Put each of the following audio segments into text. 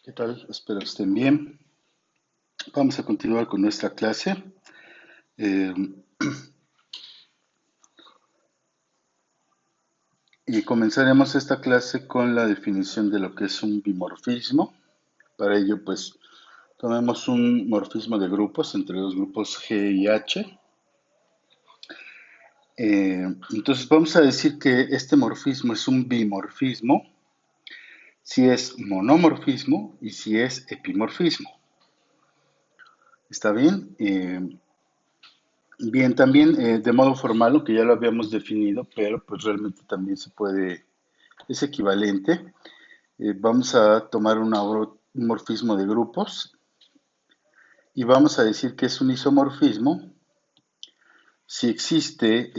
¿Qué tal? Espero que estén bien. Vamos a continuar con nuestra clase. eh, y comenzaremos esta clase con la definición de lo que es un bimorfismo. Para ello, pues, tomemos un morfismo de grupos entre los grupos G y H. Entonces, vamos a decir que este morfismo es un bimorfismo si es monomorfismo y si es epimorfismo. ¿Está bien? Bien, también de modo formal, aunque ya lo habíamos definido, pero pues realmente también es equivalente. Vamos a tomar un morfismo de grupos y vamos a decir que es un isomorfismo si existe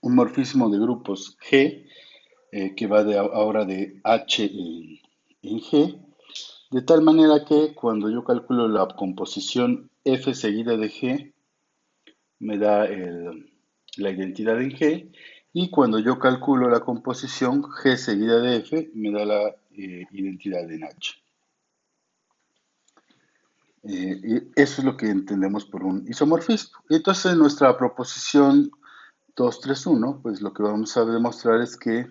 un morfismo de grupos G, que va ahora de H en G, de tal manera que cuando yo calculo la composición F seguida de G, me da la identidad en G, y cuando yo calculo la composición G seguida de F, me da la identidad en H. Y eso es lo que entendemos por un isomorfismo. Y entonces en nuestra proposición 231, pues lo que vamos a demostrar es que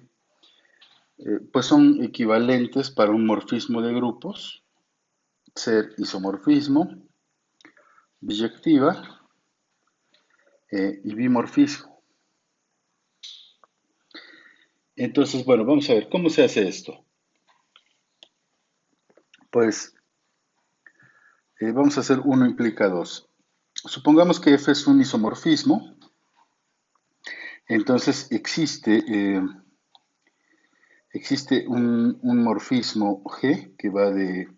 pues son equivalentes para un morfismo de grupos, ser isomorfismo, biyectiva y bimorfismo. Entonces, bueno, vamos a ver cómo se hace esto. Pues vamos a hacer uno implica dos. Supongamos que F es un isomorfismo, entonces existe un morfismo G que va de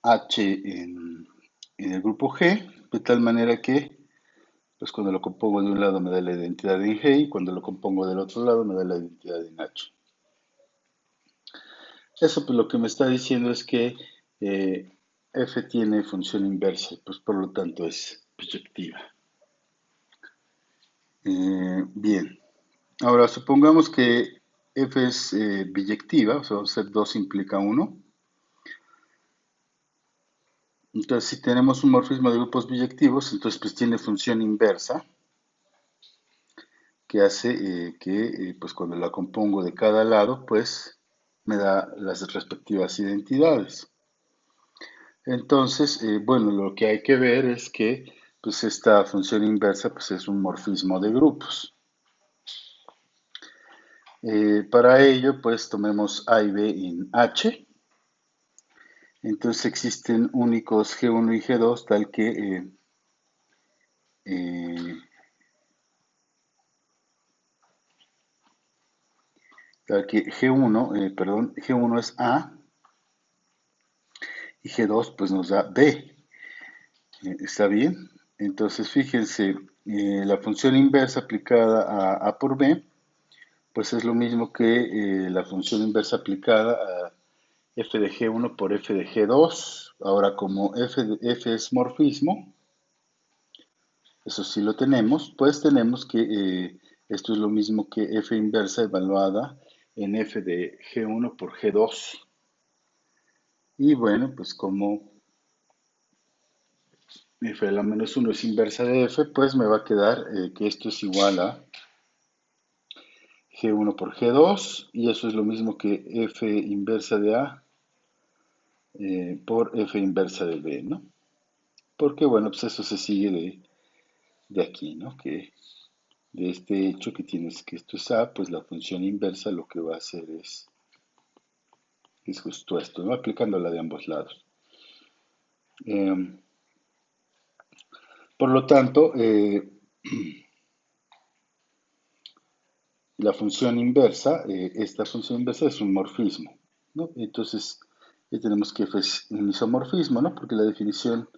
H en el grupo G, de tal manera que pues cuando lo compongo de un lado me da la identidad en G y cuando lo compongo del otro lado me da la identidad en H. Eso pues lo que me está diciendo es que F tiene función inversa, pues por lo tanto es proyectiva. Bien, ahora supongamos que F es biyectiva, o sea, vamos a hacer 2 implica uno. Entonces, si tenemos un morfismo de grupos biyectivos, entonces pues tiene función inversa, que hace que pues cuando la compongo de cada lado, pues me da las respectivas identidades. Entonces, bueno, lo que hay que ver es que pues esta función inversa pues es un morfismo de grupos. Para ello, pues tomemos A y B en H. Entonces existen únicos G1 y G2 eh, tal que G1, perdón, G1 es A y G2 pues nos da B. ¿Está bien? Entonces fíjense, la función inversa aplicada a A por B pues es lo mismo que la función inversa aplicada a f de G1 por f de G2. Ahora, como f es morfismo, eso sí lo tenemos, pues tenemos que esto es lo mismo que f inversa evaluada en f de G1 por G2. Y bueno, pues como f de la menos 1 es inversa de f, pues me va a quedar que esto es igual a G1 por G2, y eso es lo mismo que f inversa de A por f inversa de B, ¿no? Porque, bueno, pues eso se sigue de aquí, ¿no? Que de este hecho que tienes que esto es A, pues la función inversa lo que va a hacer es justo esto, ¿no? Aplicándola de ambos lados. Eh, por lo tanto, la función inversa, esta función inversa es un morfismo, ¿no? Entonces, ya tenemos que f es un isomorfismo, ¿no? Porque la definición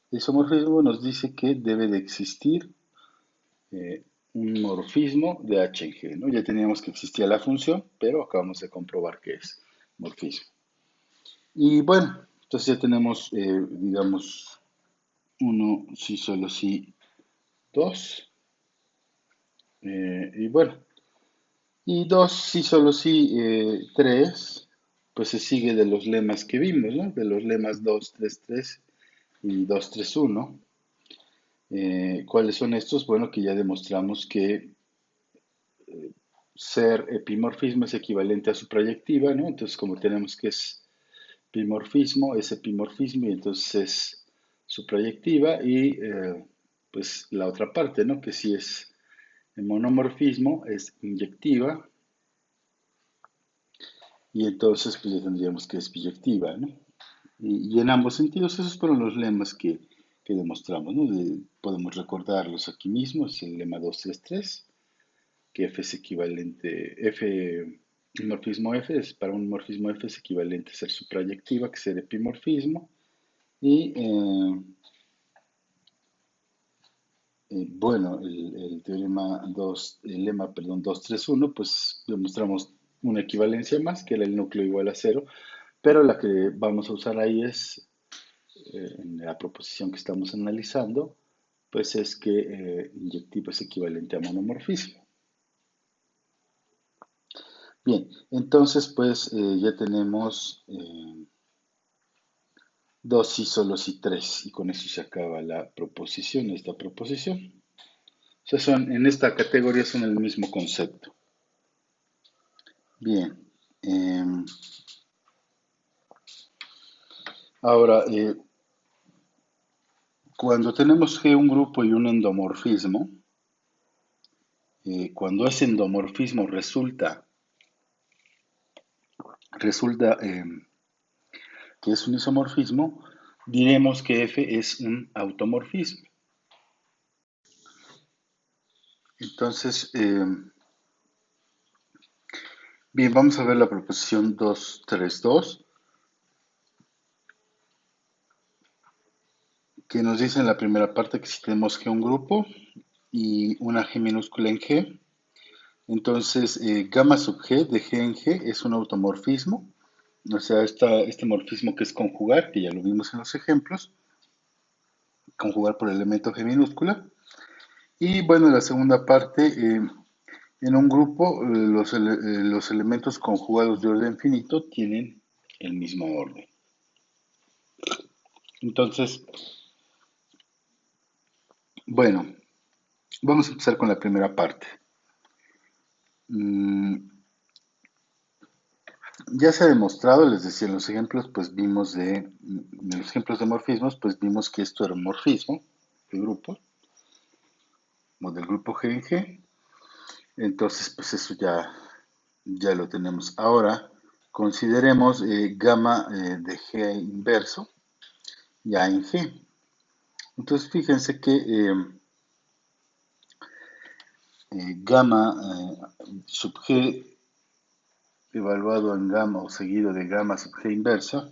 de isomorfismo nos dice que debe de existir eh, un morfismo de H en G, ¿no? Ya teníamos que existía la función, pero acabamos de comprobar que es morfismo. Y bueno, entonces ya tenemos, digamos, uno sí, solo sí, dos. Y bueno, y dos sí, solo sí, tres. pues se sigue de los lemas que vimos, ¿no? De los lemas 233 y 231. ¿Cuáles son estos? Bueno, que ya demostramos que ser epimorfismo es equivalente a su proyectiva, ¿no? Entonces, como tenemos que es epimorfismo y entonces es su proyectiva y pues la otra parte, ¿no? Que si es el monomorfismo es inyectiva y entonces pues ya tendríamos que es biyectiva, ¿no? Y en ambos sentidos esos fueron los lemas que demostramos, ¿no? Podemos recordarlos aquí mismo, es el lema 233 que F es equivalente, el morfismo F es, para un morfismo F es equivalente a ser su proyectiva, que es el epimorfismo, y bueno, el teorema 2, el lema, perdón, 231, pues demostramos una equivalencia más, que era el núcleo igual a cero, pero la que vamos a usar ahí es, en la proposición que estamos analizando, pues es que inyectivo es equivalente a monomorfismo. Bien, entonces pues ya tenemos dos ísolos y tres, y con eso se acaba la proposición, esta proposición. O sea, en esta categoría son el mismo concepto. Bien, ahora, cuando tenemos G un grupo y un endomorfismo, cuando ese endomorfismo resulta que es un isomorfismo, diremos que F es un automorfismo. Entonces, bien, vamos a ver la proposición 232, que nos dice en la primera parte que si tenemos G un grupo y una G minúscula en G, entonces gamma sub G de G en G es un automorfismo, o sea, este morfismo que es conjugar, que ya lo vimos en los ejemplos, conjugar por el elemento G minúscula. Y bueno, la segunda parte, en un grupo los elementos conjugados de orden finito tienen el mismo orden. Entonces, bueno, vamos a empezar con la primera parte. Ya se ha demostrado, les decía en los ejemplos, pues vimos en los ejemplos de morfismos, pues vimos que esto era un morfismo de grupo, o del grupo G en G. Entonces, pues eso ya lo tenemos. Ahora, consideremos gamma de G inverso ya en G. Entonces, fíjense que gamma sub G evaluado en gamma o seguido de gamma sub G inversa,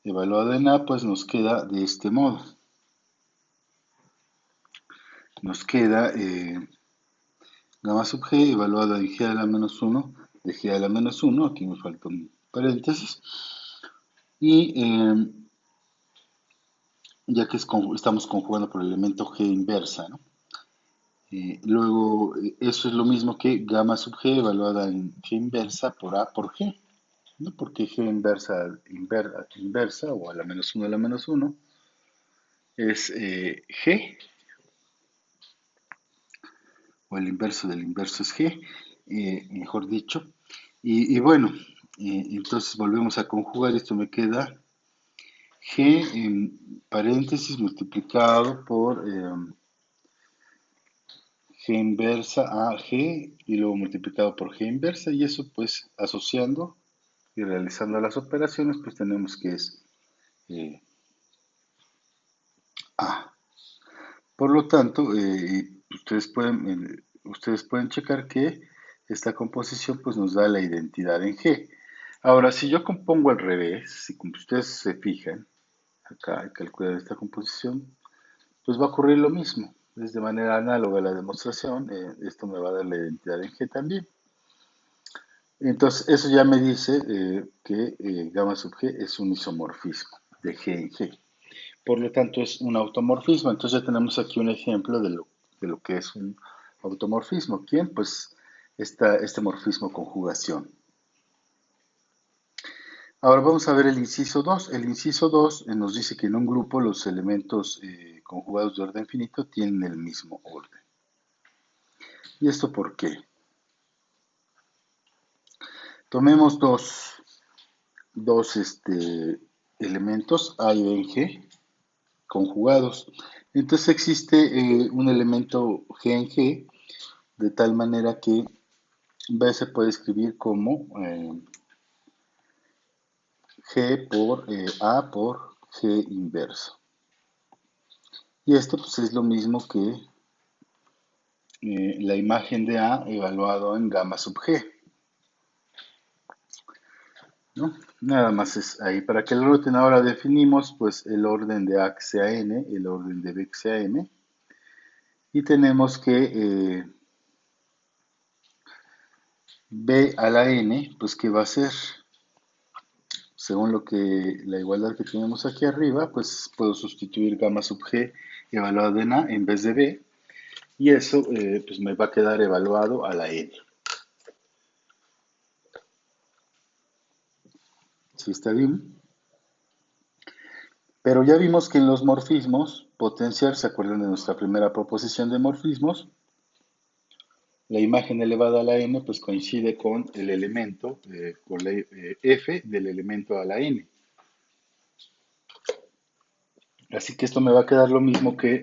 evaluado en A, pues nos queda de este modo. Nos queda gamma sub G evaluado en G a la menos 1 de G a la menos 1, aquí me falta un paréntesis, y ya que estamos conjugando por el elemento G inversa, ¿no? Luego, eso es lo mismo que gamma sub G evaluada en G inversa por A por G, ¿no? Porque G inversa o a la menos 1 a la menos 1 es G, o el inverso del inverso es G, mejor dicho. Y bueno, entonces volvemos a conjugar, esto me queda G en paréntesis multiplicado por G inversa a G y luego multiplicado por G inversa, y eso pues asociando y realizando las operaciones pues tenemos que es eh, A. Por lo tanto, ustedes pueden checar que esta composición pues nos da la identidad en G. Ahora, si yo compongo al revés, si como ustedes se fijan, acá al calcular esta composición, pues va a ocurrir lo mismo. Es de manera análoga a la demostración, esto me va a dar la identidad en G también. Entonces, eso ya me dice que gamma sub G es un isomorfismo de G en G. Por lo tanto, es un automorfismo. Entonces, ya tenemos aquí un ejemplo de lo que es un automorfismo. ¿Quién? Pues este morfismo conjugación. Ahora vamos a ver el inciso 2. El inciso 2 nos dice que en un grupo los elementos conjugados de orden finito tienen el mismo orden. ¿Y esto por qué? Tomemos dos elementos A y B en G conjugados. Entonces existe un elemento G en G de tal manera que B se puede escribir como G por A por G inverso. Y esto pues es lo mismo que la imagen de A evaluado en gamma sub G, ¿no? Nada más es ahí. Para que el orden ahora definimos pues el orden de A que sea N, el orden de B que sea M. Y tenemos que B a la N, pues ¿qué va a ser? Según lo que la igualdad que tenemos aquí arriba, pues puedo sustituir gamma sub G evaluado en A en vez de B. Y eso pues me va a quedar evaluado a la N. ¿Sí está bien? Pero ya vimos que en los morfismos, potenciar, ¿se acuerdan de nuestra primera proposición de morfismos? La imagen elevada a la n pues coincide con el elemento, con la f del elemento a la n. Así que esto me va a quedar lo mismo que,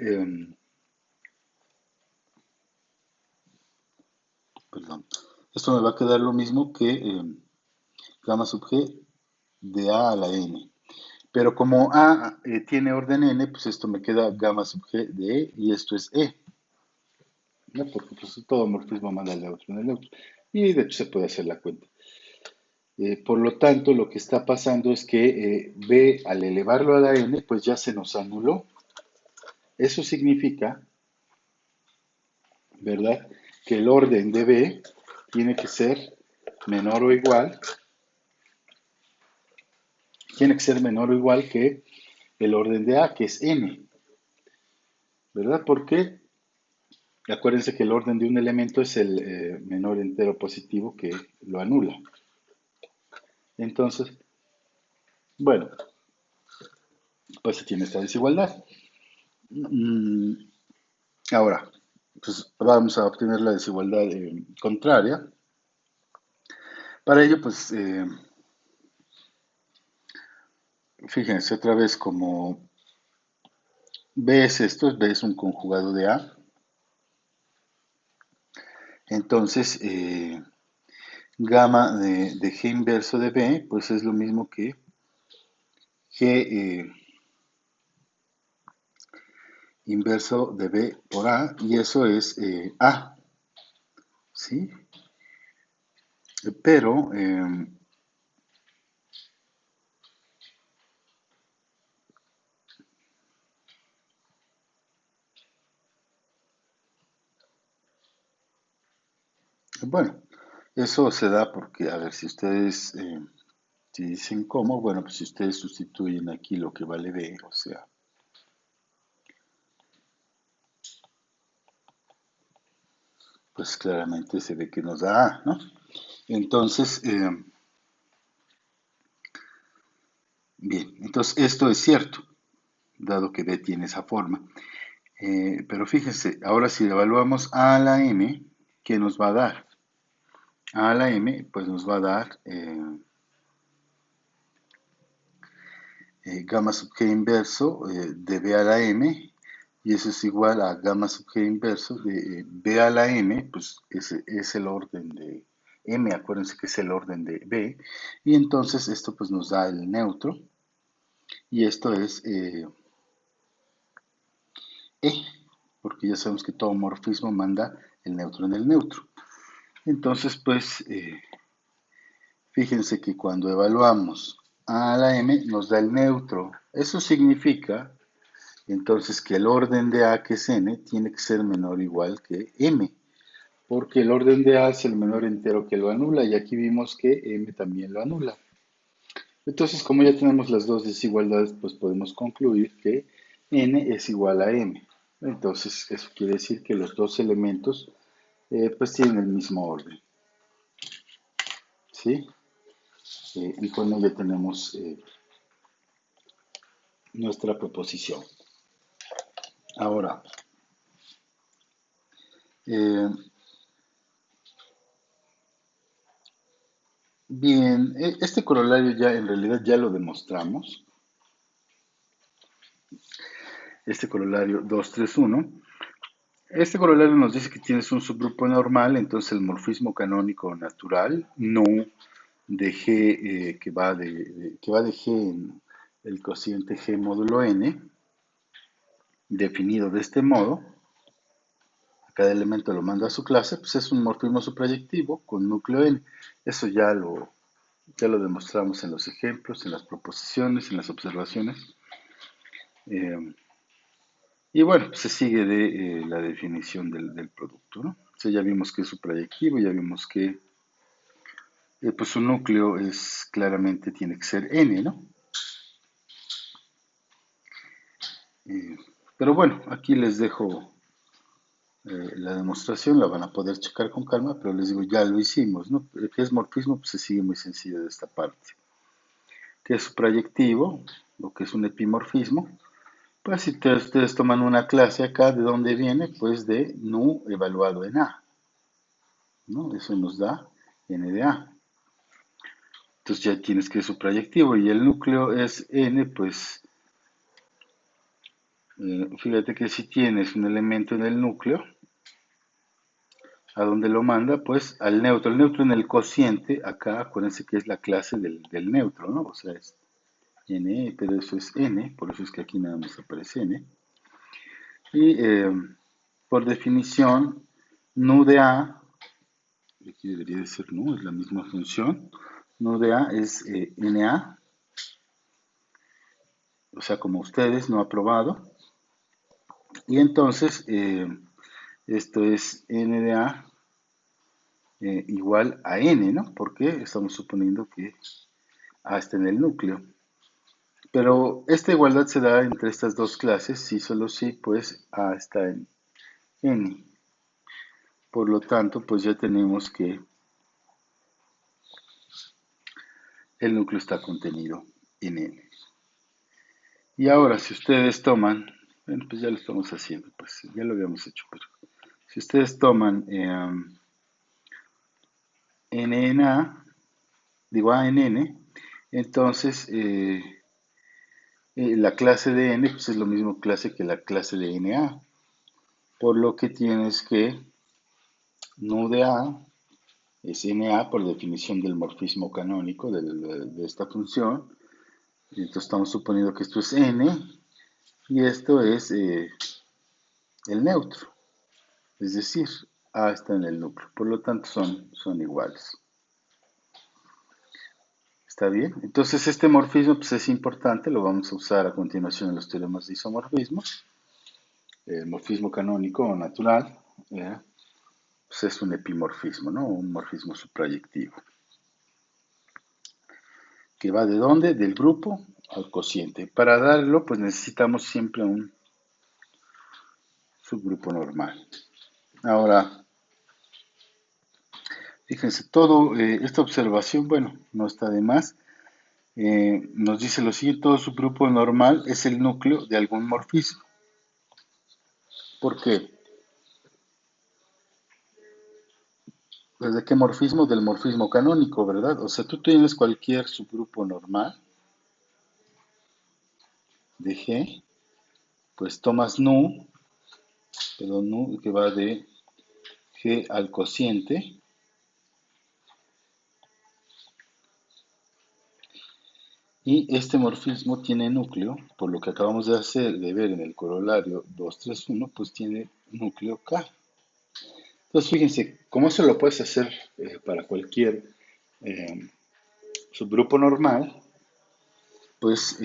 perdón, esto me va a quedar lo mismo que gamma sub g de a la n. Pero como a tiene orden n, pues esto me queda gamma sub g de e y esto es e. ¿No? Porque pues, todo morfismo manda el neutro en el neutro. Y de hecho se puede hacer la cuenta. Por lo tanto, lo que está pasando es que B al elevarlo a la n, pues ya se nos anuló. Eso significa, ¿verdad? Que el orden de B tiene que ser menor o igual, que el orden de A, que es n, ¿verdad? Porque acuérdense que el orden de un elemento es el menor entero positivo que lo anula. Entonces, bueno, pues se tiene esta desigualdad. Mm, Ahora, pues vamos a obtener la desigualdad contraria. Para ello, pues, fíjense otra vez como B es esto, B es un conjugado de A. Entonces, gamma de G inverso de B, pues es lo mismo que G inverso de B por A, y eso es A, ¿sí? Pero, bueno, eso se da porque, a ver, si ustedes, si dicen cómo, bueno, pues si ustedes sustituyen aquí lo que vale B, o sea, pues claramente se ve que nos da A, ¿no? Entonces, bien, entonces esto es cierto, dado que B tiene esa forma. Pero fíjense, ahora si evaluamos A a la M, ¿qué nos va a dar? A la M, pues nos va a dar gamma sub G inverso de B a la M, y eso es igual a gamma sub G inverso de B a la M, pues ese es el orden de M, acuérdense que es el orden de B, y entonces esto pues nos da el neutro, y esto es E, porque ya sabemos que todo morfismo manda el neutro en el neutro. Entonces, pues, fíjense que cuando evaluamos A a la M nos da el neutro. Eso significa entonces que el orden de A, que es n, tiene que ser menor o igual que m, porque el orden de A es el menor entero que lo anula, y aquí vimos que m también lo anula. Entonces, como ya tenemos las dos desigualdades, pues podemos concluir que n es igual a m. Entonces, eso quiere decir que los dos elementos pues tienen el mismo orden. ¿Sí? y con ello tenemos nuestra proposición. Ahora, eh, bien, este corolario ya en realidad ya lo demostramos, este corolario 231. Este corolario nos dice que tienes un subgrupo normal, entonces el morfismo canónico natural, no de G que va de G en el cociente G módulo n, definido de este modo, cada elemento lo manda a su clase, pues es un morfismo suprayectivo con núcleo n. Eso ya lo demostramos en los ejemplos, en las proposiciones, en las observaciones. Eh, y bueno, pues se sigue de la definición del producto, ¿no? O sea, ya vimos que es suprayectivo, ya vimos que pues su núcleo es claramente tiene que ser n, ¿no? Eh, pero bueno, aquí les dejo la demostración, la van a poder checar con calma, pero les digo, ya lo hicimos, ¿no? ¿Qué es morfismo? Pues se sigue muy sencillo de esta parte. ¿Qué es suprayectivo? Lo que es un epimorfismo. Pues si ustedes toman una clase acá, ¿de dónde viene? Pues de nu evaluado en A, ¿no? Eso nos da n de A. Entonces ya tienes que es suprayectivo y el núcleo es n, pues fíjate que si tienes un elemento en el núcleo, ¿a dónde lo manda? Pues al neutro. El neutro en el cociente, acá acuérdense que es la clase del neutro, ¿no? O sea, es n, pero eso es n, por eso es que aquí nada más aparece n. Y por definición, nu de A, aquí debería de ser nu, es la misma función. Nu de A es NA, o sea, como ustedes, no aprobado. Y entonces, esto es N de A igual a N, ¿no? Porque estamos suponiendo que A está en el núcleo. Pero esta igualdad se da entre estas dos clases, si solo si, pues A está en N. Por lo tanto, pues ya tenemos que el núcleo está contenido en N. Y ahora, si ustedes toman, bueno, pues ya lo estamos haciendo, pues ya lo habíamos hecho, pero si ustedes toman NNA, digo A en N, entonces la clase de N pues es lo mismo clase que la clase de NA, por lo que tienes que nu de A es NA por definición del morfismo canónico de esta función, y entonces estamos suponiendo que esto es N y esto es el neutro, es decir, A está en el núcleo, por lo tanto son iguales. ¿Está bien? Entonces este morfismo pues, es importante, lo vamos a usar a continuación en los teoremas de isomorfismo. El morfismo canónico o natural pues es un epimorfismo, ¿no? Un morfismo suprayectivo. ¿Que va de dónde? Del grupo al cociente. Para darlo pues necesitamos siempre un subgrupo normal. Ahora, fíjense, esta observación, bueno, no está de más. Nos dice lo siguiente, todo subgrupo normal es el núcleo de algún morfismo. ¿Por qué? Pues ¿de qué morfismo? Del morfismo canónico, ¿verdad? O sea, tú tienes cualquier subgrupo normal de G, pues tomas nu, pero nu que va de G al cociente, y este morfismo tiene núcleo, por lo que acabamos de ver en el corolario 231, pues tiene núcleo K. Entonces, fíjense, ¿cómo eso lo puedes hacer para cualquier eh, subgrupo normal? Pues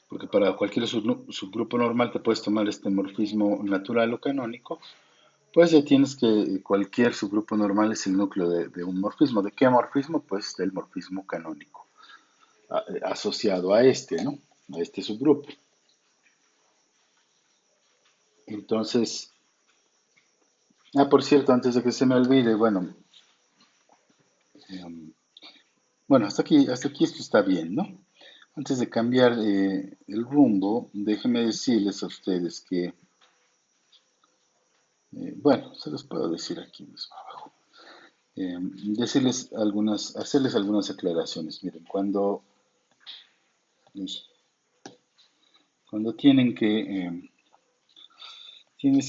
porque para cualquier subgrupo normal te puedes tomar este morfismo natural o canónico, pues ya tienes que cualquier subgrupo normal es el núcleo de un morfismo. ¿De qué morfismo? Pues del morfismo canónico, asociado a este, ¿no? A este subgrupo. Entonces, por cierto, antes de que se me olvide, bueno, Bueno, hasta aquí esto está bien, ¿no? Antes de cambiar el rumbo, déjenme decirles a ustedes que, bueno, se los puedo decir aquí mismo abajo. Hacerles algunas aclaraciones. Miren, cuando tienes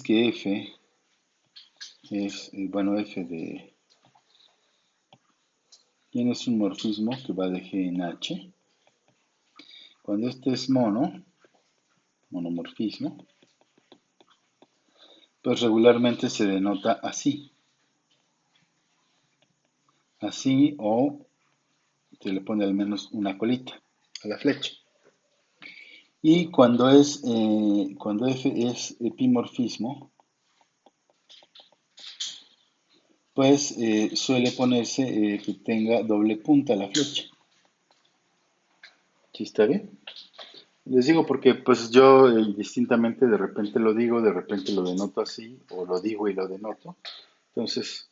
que F es, bueno, tienes un morfismo que va de G en H. Cuando este es monomorfismo, pues regularmente se denota así. Así o se le pone al menos una colita a la flecha. Y cuando F es epimorfismo, pues suele ponerse que tenga doble punta la flecha. ¿Sí está bien? Les digo porque pues yo distintamente de repente lo digo, de repente lo denoto así, o lo digo y lo denoto. Entonces,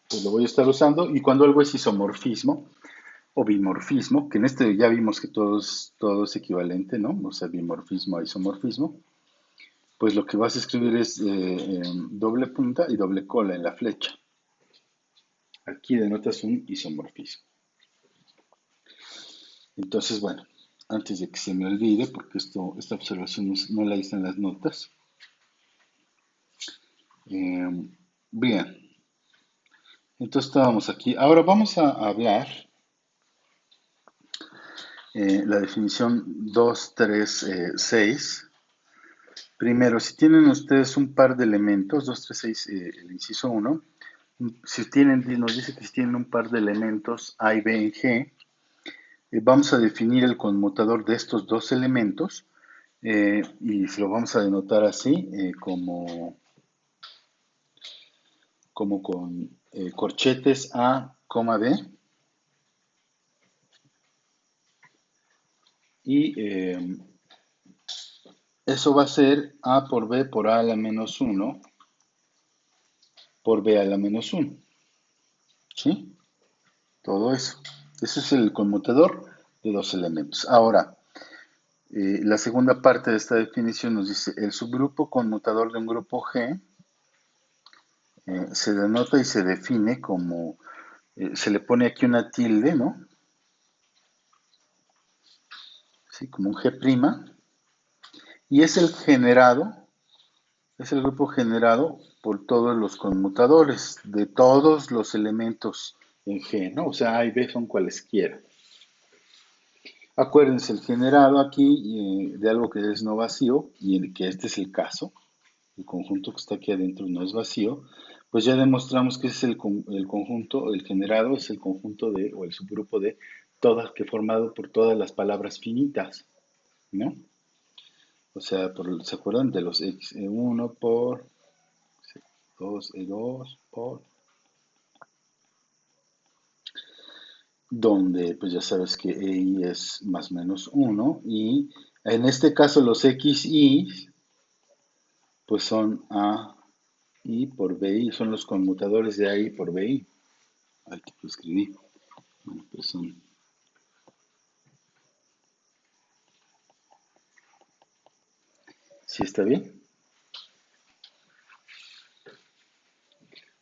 pues lo voy a estar usando. Y cuando algo es isomorfismo o bimorfismo, que en este ya vimos que todo es equivalente, ¿no? O sea, bimorfismo a isomorfismo, pues lo que vas a escribir es doble punta y doble cola en la flecha. Aquí denotas un isomorfismo. Entonces, bueno, antes de que se me olvide, porque esta observación no la hice en las notas. Bien, entonces estábamos aquí. Ahora vamos a hablar la definición 2, 3, 6. Primero, si tienen ustedes un par de elementos, 2, 3, 6, el inciso 1, si nos dice que si tienen un par de elementos A y B en G, vamos a definir el conmutador de estos dos elementos y se lo vamos a denotar así, como con corchetes A, B, y eso va a ser A por B por A a la menos 1 por B a la menos 1. ¿Sí? Todo eso. Ese es el conmutador de dos elementos. Ahora, la segunda parte de esta definición nos dice el subgrupo conmutador de un grupo G se denota y se define como, se le pone aquí una tilde, ¿no? ¿Sí? Como un G', y es el grupo generado por todos los conmutadores de todos los elementos en G, ¿no? O sea, A y B son cualesquiera. Acuérdense, el generado aquí de algo que es no vacío, y en que este es el caso, el conjunto que está aquí adentro no es vacío, pues ya demostramos que es el conjunto, el generado es el conjunto o el subgrupo de todas, que formado por todas las palabras finitas, ¿no? O sea, ¿se acuerdan de los x1 por 2e2 por, donde pues ya sabes que EI es más o menos 1 y en este caso los XI pues son AI por BI, son los conmutadores de AI por BI. Aquí lo escribí. Bueno, pues son. ¿Sí está bien?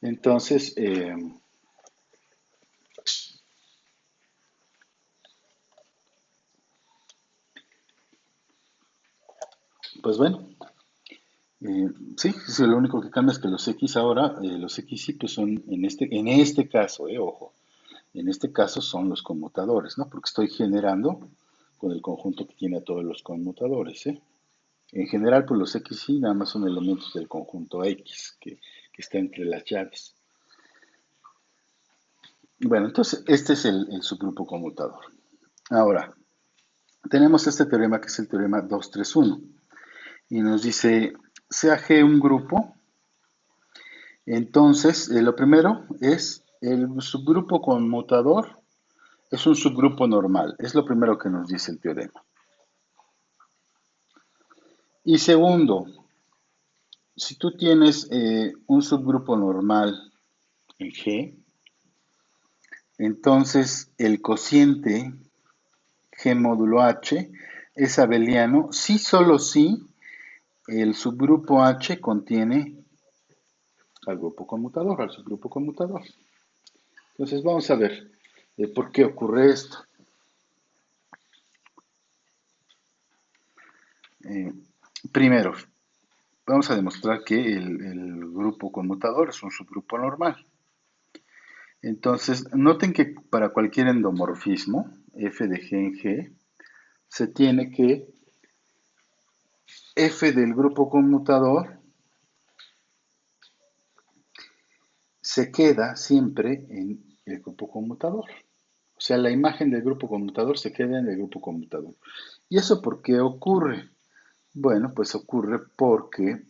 Entonces, pues bueno, sí, lo único que cambia es que los X ahora, los XY pues son en este caso, ojo, en este caso son los conmutadores, ¿no? Porque estoy generando con el conjunto que tiene a todos los conmutadores, ¿eh? En general, pues los XY nada más son elementos del conjunto X que está entre las llaves. Bueno, entonces este es el subgrupo conmutador. Ahora, tenemos este teorema que es el teorema 231 y nos dice, sea G un grupo, entonces lo primero es el subgrupo conmutador es un subgrupo normal, es lo primero que nos dice el teorema. Y segundo, si tú tienes un subgrupo normal en G, entonces el cociente G módulo H es abeliano si solo si el subgrupo H contiene al grupo conmutador, al subgrupo conmutador. Entonces vamos a ver por qué ocurre esto. Eh, Primero, vamos a demostrar que el grupo conmutador es un subgrupo normal. Entonces, noten que para cualquier endomorfismo, f de g en g, se tiene que f del grupo conmutador se queda siempre en el grupo conmutador. O sea, la imagen del grupo conmutador se queda en el grupo conmutador. ¿Y eso por qué ocurre? Bueno, pues ocurre porque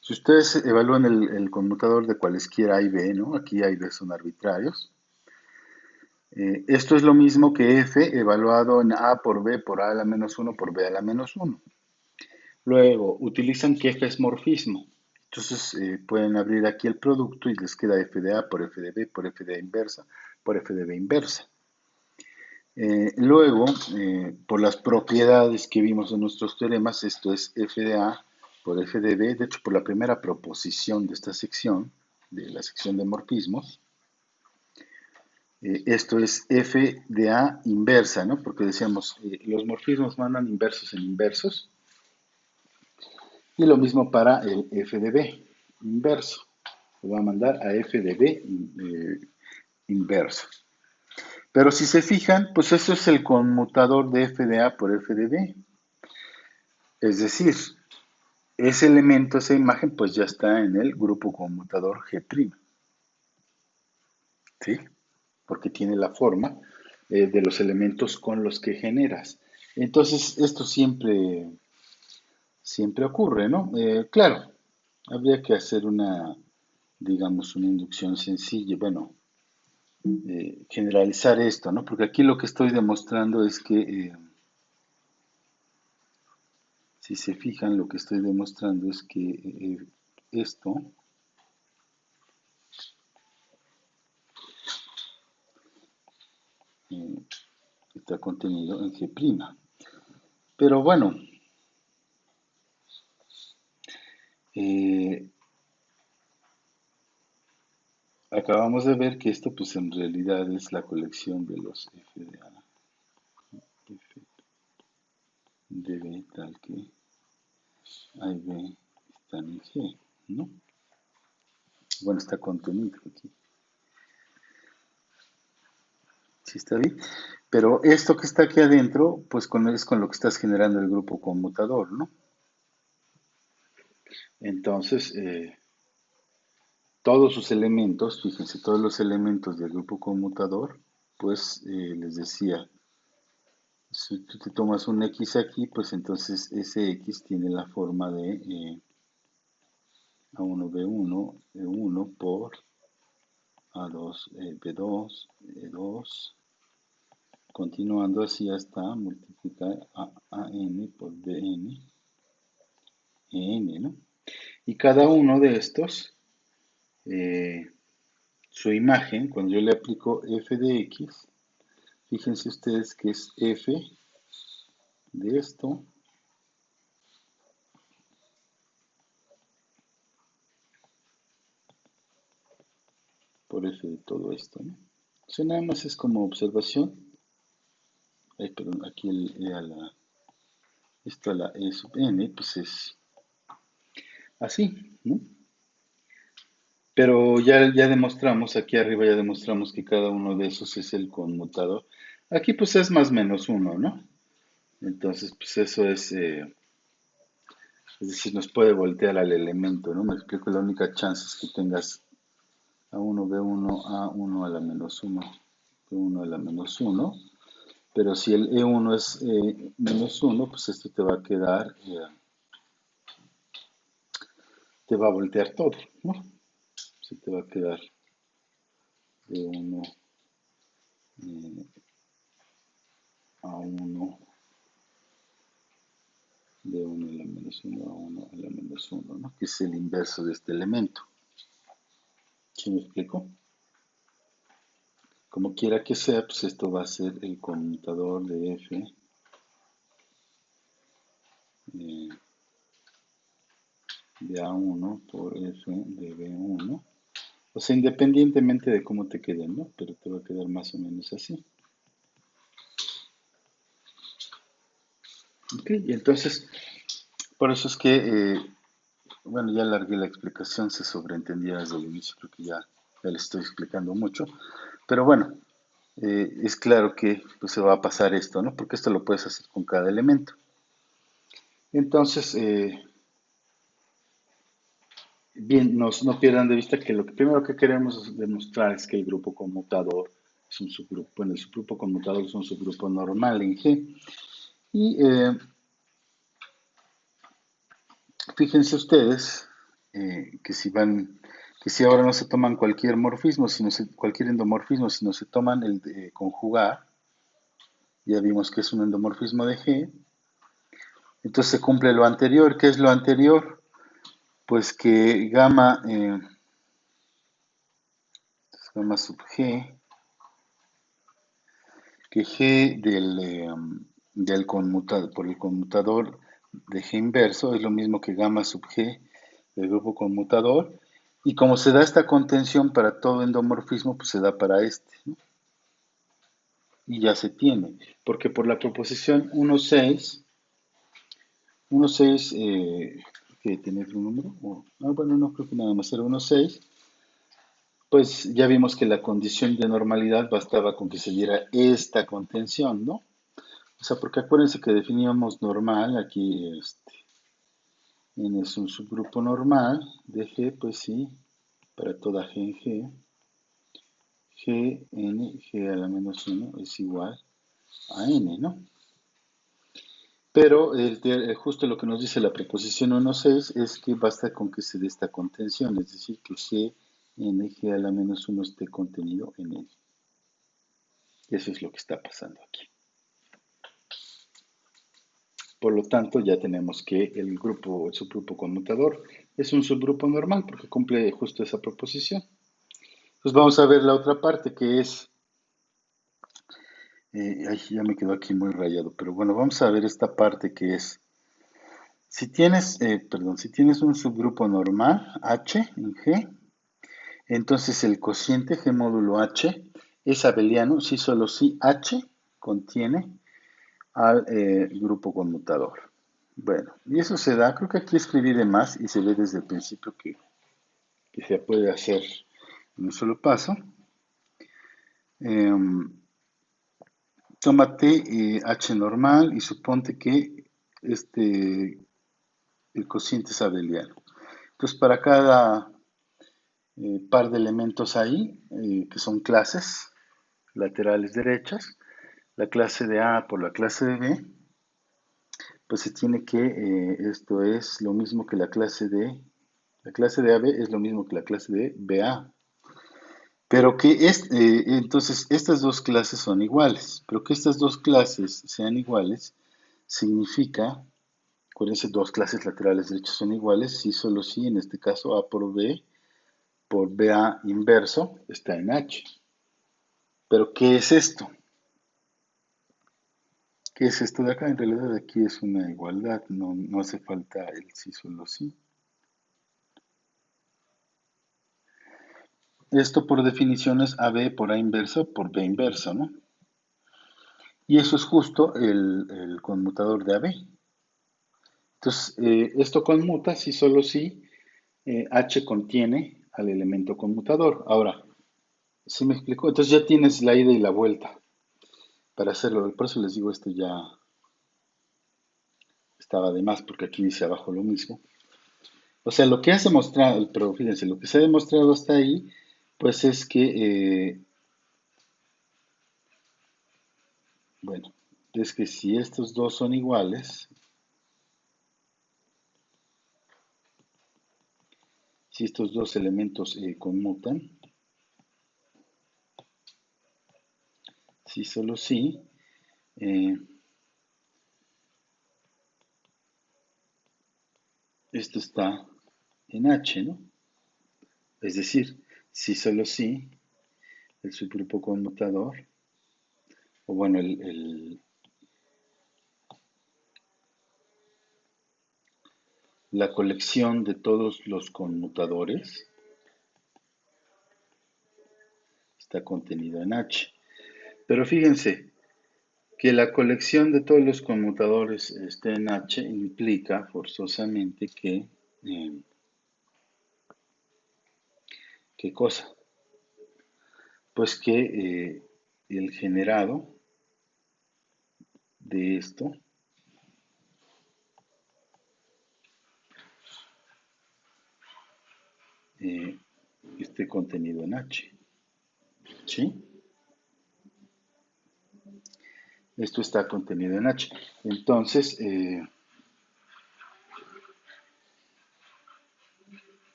si ustedes evalúan el conmutador de cualesquiera A y B, ¿no? Aquí A y B son arbitrarios. Esto es lo mismo que f evaluado en A por B por A a la menos 1 por B a la menos 1. Luego, utilizan que f es morfismo. Entonces, pueden abrir aquí el producto y les queda f de A por f de B por f de A inversa por f de B inversa. Luego, por las propiedades que vimos en nuestros teoremas, esto es f de A por f de B, de hecho, por la primera proposición de esta sección, de la sección de morfismos, esto es f de A inversa, ¿no? Porque decíamos, los morfismos mandan inversos en inversos, y lo mismo para el f de B inverso, lo va a mandar a f de B inverso. Pero si se fijan, pues eso es el conmutador de f de A por f de B. Es decir, ese elemento, esa imagen, pues ya está en el grupo conmutador G', ¿sí? Porque tiene la forma de los elementos con los que generas. Entonces, esto siempre ocurre, ¿no? Claro, habría que hacer digamos, una inducción sencilla, bueno, generalizar esto, ¿no? Porque aquí lo que estoy demostrando es que, si se fijan, lo que estoy demostrando es que esto eh, está contenido en G'. Pero bueno, eh, acabamos de ver que esto pues en realidad es la colección de los f de A, f de B tal que A y B están en G, ¿no? Bueno, está contenido aquí. ¿Sí está bien? Pero esto que está aquí adentro, pues es con lo que estás generando el grupo conmutador, ¿no? Entonces, todos sus elementos, fíjense, todos los elementos del grupo conmutador, pues les decía, si tú te tomas un X aquí, pues entonces ese X tiene la forma de A1, B1, E1 por A2, B2, E2, continuando así hasta multiplicar a AN por BN, EN, ¿no? Y cada uno de estos, eh, su imagen, cuando yo le aplico f de x, fíjense ustedes que es f de esto por f de todo esto, ¿no? O sea, nada más es como observación. Ay, perdón, aquí esto a la e sub n, pues es así, ¿no? Pero ya demostramos, aquí arriba ya demostramos que cada uno de esos es el conmutador. Aquí pues es más menos uno, ¿no? Entonces, pues eso es decir, nos puede voltear al elemento, ¿no? Me explico, la única chance es que tengas A1, B1, A1 a la menos 1, B1 a la menos 1. Pero si el E1 es menos 1, pues esto te va a quedar, te va a voltear todo, ¿no? Se te va a quedar E1 A1 de 1 a la menos 1 a 1 a la menos 1, ¿no? Que es el inverso de este elemento. ¿Sí me explico? Como quiera que sea, pues esto va a ser el conmutador de f eh, de A1 por f de B1. O sea, independientemente de cómo te quede, ¿no? Pero te va a quedar más o menos así. Ok, y entonces, por eso es que, bueno, ya alargué la explicación, se sobreentendía desde el inicio, creo que ya le estoy explicando mucho. Pero bueno, es claro que pues, se va a pasar esto, ¿no? Porque esto lo puedes hacer con cada elemento. Entonces, bien, no pierdan de vista que lo que primero que queremos demostrar es que el grupo conmutador es un subgrupo, bueno, el subgrupo conmutador es un subgrupo normal en G. Y fíjense ustedes que si ahora no se toman cualquier morfismo, cualquier endomorfismo, sino se toman el de conjugar, ya vimos que es un endomorfismo de G, entonces se cumple lo anterior. ¿Qué es lo anterior? Pues que gamma sub G, que G del conmutador, por el conmutador de G inverso es lo mismo que gamma sub G del grupo conmutador. Y como se da esta contención para todo endomorfismo, pues se da para este, ¿no? Y ya se tiene. Porque por la proposición 1.6, 1.6, que tiene otro número, bueno, no creo que nada más era 1.6, pues ya vimos que la condición de normalidad bastaba con que se diera esta contención, ¿no? O sea, porque acuérdense que definíamos normal, aquí n es un subgrupo normal de G, pues sí, para toda G en G, G a la menos 1 es igual a n, ¿no? Pero justo lo que nos dice la preposición 1.6 es que basta con que se dé esta contención, es decir, que G en G a la menos 1 esté contenido en N. Eso es lo que está pasando aquí. Por lo tanto, ya tenemos que el subgrupo conmutador es un subgrupo normal porque cumple justo esa proposición. Entonces vamos a ver la otra parte que es, ay, ya me quedó aquí muy rayado, pero bueno, vamos a ver esta parte que es, si tienes un subgrupo normal, H en G, entonces el cociente G módulo H es abeliano si solo si H contiene al grupo conmutador. Bueno, y eso se da, creo que aquí escribí de más y se ve desde el principio que se puede hacer en un solo paso. Tómate H normal y suponte que el cociente es abeliano. Entonces, para cada par de elementos ahí, que son clases laterales derechas, la clase de A por la clase de B, pues se tiene que, esto es lo mismo que la clase de AB es lo mismo que la clase de BA. Pero entonces estas dos clases son iguales, pero que estas dos clases sean iguales significa, acuérdense, dos clases laterales derechas son iguales, si solo si, en este caso A por BA inverso está en H. Pero ¿qué es esto? ¿Qué es esto de acá? En realidad aquí es una igualdad, no hace falta el sí solo sí. Esto por definición es AB por A inverso por B inverso, ¿no? Y eso es justo el conmutador de AB. Entonces, esto conmuta si solo si H contiene al elemento conmutador. Ahora, ¿sí me explico? Entonces ya tienes la ida y la vuelta para hacerlo. Por eso les digo, esto ya estaba de más, porque aquí dice abajo lo mismo. O sea, lo que has demostrado, pero fíjense, lo que se ha demostrado hasta ahí, pues es que, bueno, es que si estos dos son iguales, si estos dos elementos conmutan, si solo sí, eh, esto está en H, ¿no? Es decir, si solo si el subgrupo conmutador, o bueno, la colección de todos los conmutadores está contenido en H. Pero fíjense que la colección de todos los conmutadores esté en H implica forzosamente que, ¿qué cosa? Pues que el generado de esto esté contenido en H. ¿Sí? Esto está contenido en H. Entonces,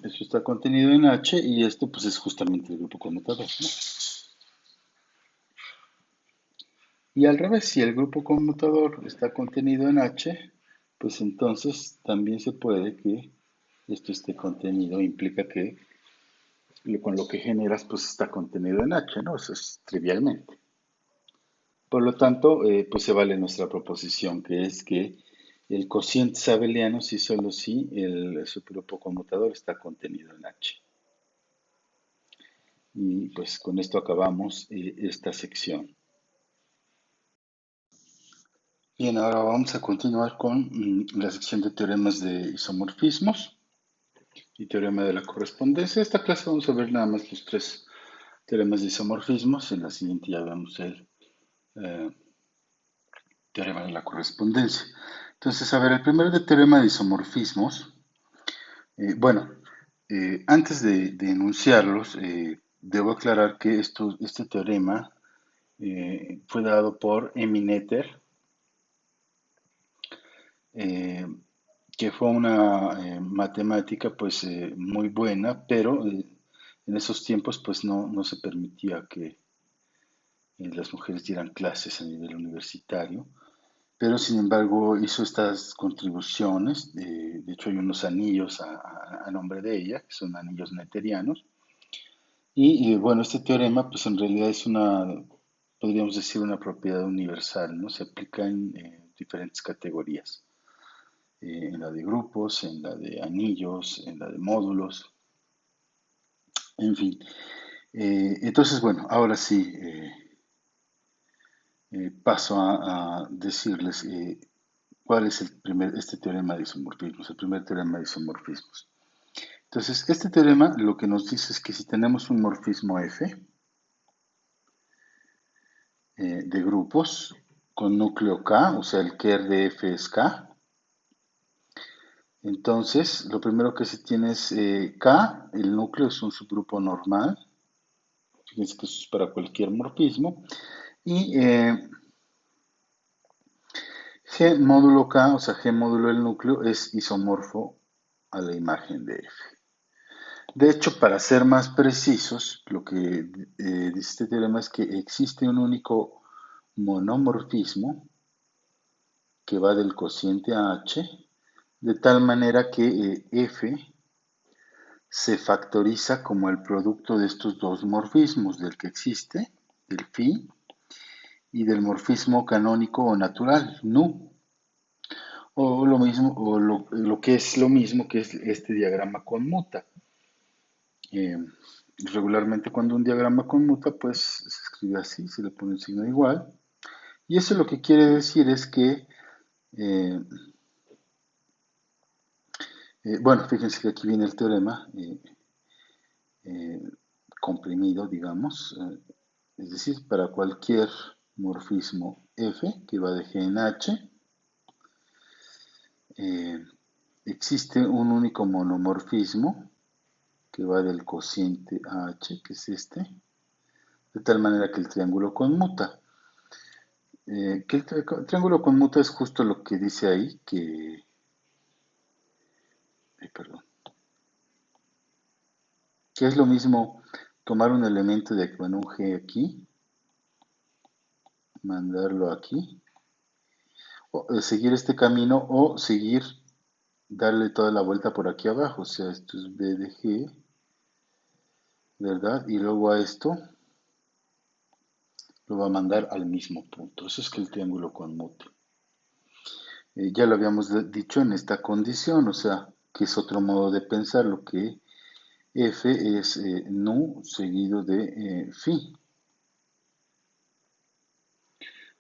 esto está contenido en H y esto pues es justamente el grupo conmutador, ¿no? Y al revés, si el grupo conmutador está contenido en H, pues entonces también se puede que esto esté contenido, implica que con lo que generas pues está contenido en H, ¿no? Eso es trivialmente. Por lo tanto, pues se vale nuestra proposición, que es que el cociente es abeliano si solo si el subgrupo conmutador está contenido en H. Y pues con esto acabamos esta sección. Bien, ahora vamos a continuar con la sección de teoremas de isomorfismos y teorema de la correspondencia. Esta clase vamos a ver nada más los tres teoremas de isomorfismos. En la siguiente ya vemos el eh, teorema de la correspondencia. Entonces, a ver, el primero de teorema de isomorfismos, bueno, antes de enunciarlos, debo aclarar que este teorema fue dado por Emineter, eh, que fue una matemática pues muy buena, pero en esos tiempos pues no se permitía que las mujeres dieran clases a nivel universitario, pero sin embargo hizo estas contribuciones, de hecho hay unos anillos a nombre de ella, que son anillos neterianos, y bueno, este teorema pues en realidad es una, podríamos decir, una propiedad universal, ¿no? Se aplica en diferentes categorías. En la de grupos, en la de anillos, en la de módulos, en fin. Entonces, bueno, ahora sí paso a decirles cuál es este teorema de isomorfismos, el primer teorema de isomorfismos. Entonces, este teorema lo que nos dice es que si tenemos un morfismo F de grupos con núcleo K, o sea, el ker de F es K, entonces lo primero que se tiene es K, el núcleo es un subgrupo normal. Fíjense que eso es para cualquier morfismo. Y G módulo K, o sea, G módulo del núcleo, es isomorfo a la imagen de F. De hecho, para ser más precisos, lo que dice este teorema es que existe un único monomorfismo que va del cociente a H, de tal manera que F se factoriza como el producto de estos dos morfismos, del que existe, del phi, y del morfismo canónico o natural, nu. O lo mismo, o lo que es lo mismo que es este diagrama conmuta. Eh, Regularmente cuando un diagrama conmuta, pues se escribe así, se le pone un signo igual. Y eso lo que quiere decir es que, eh, bueno, fíjense que aquí viene el teorema eh, comprimido, digamos, es decir, para cualquier morfismo F que va de G en H, eh, existe un único monomorfismo que va del cociente a H, que es este, de tal manera que el triángulo conmuta. Que el triángulo conmuta es justo lo que dice ahí, perdón, que es lo mismo tomar un elemento de bueno, un G aquí, mandarlo aquí, o seguir este camino o seguir darle toda la vuelta por aquí abajo. O sea, esto es b de g, ¿verdad? Y luego a esto lo va a mandar al mismo punto. Eso es que el triángulo conmute. Ya lo habíamos dicho en esta condición, o sea, que es otro modo de pensar lo que f es nu seguido de phi,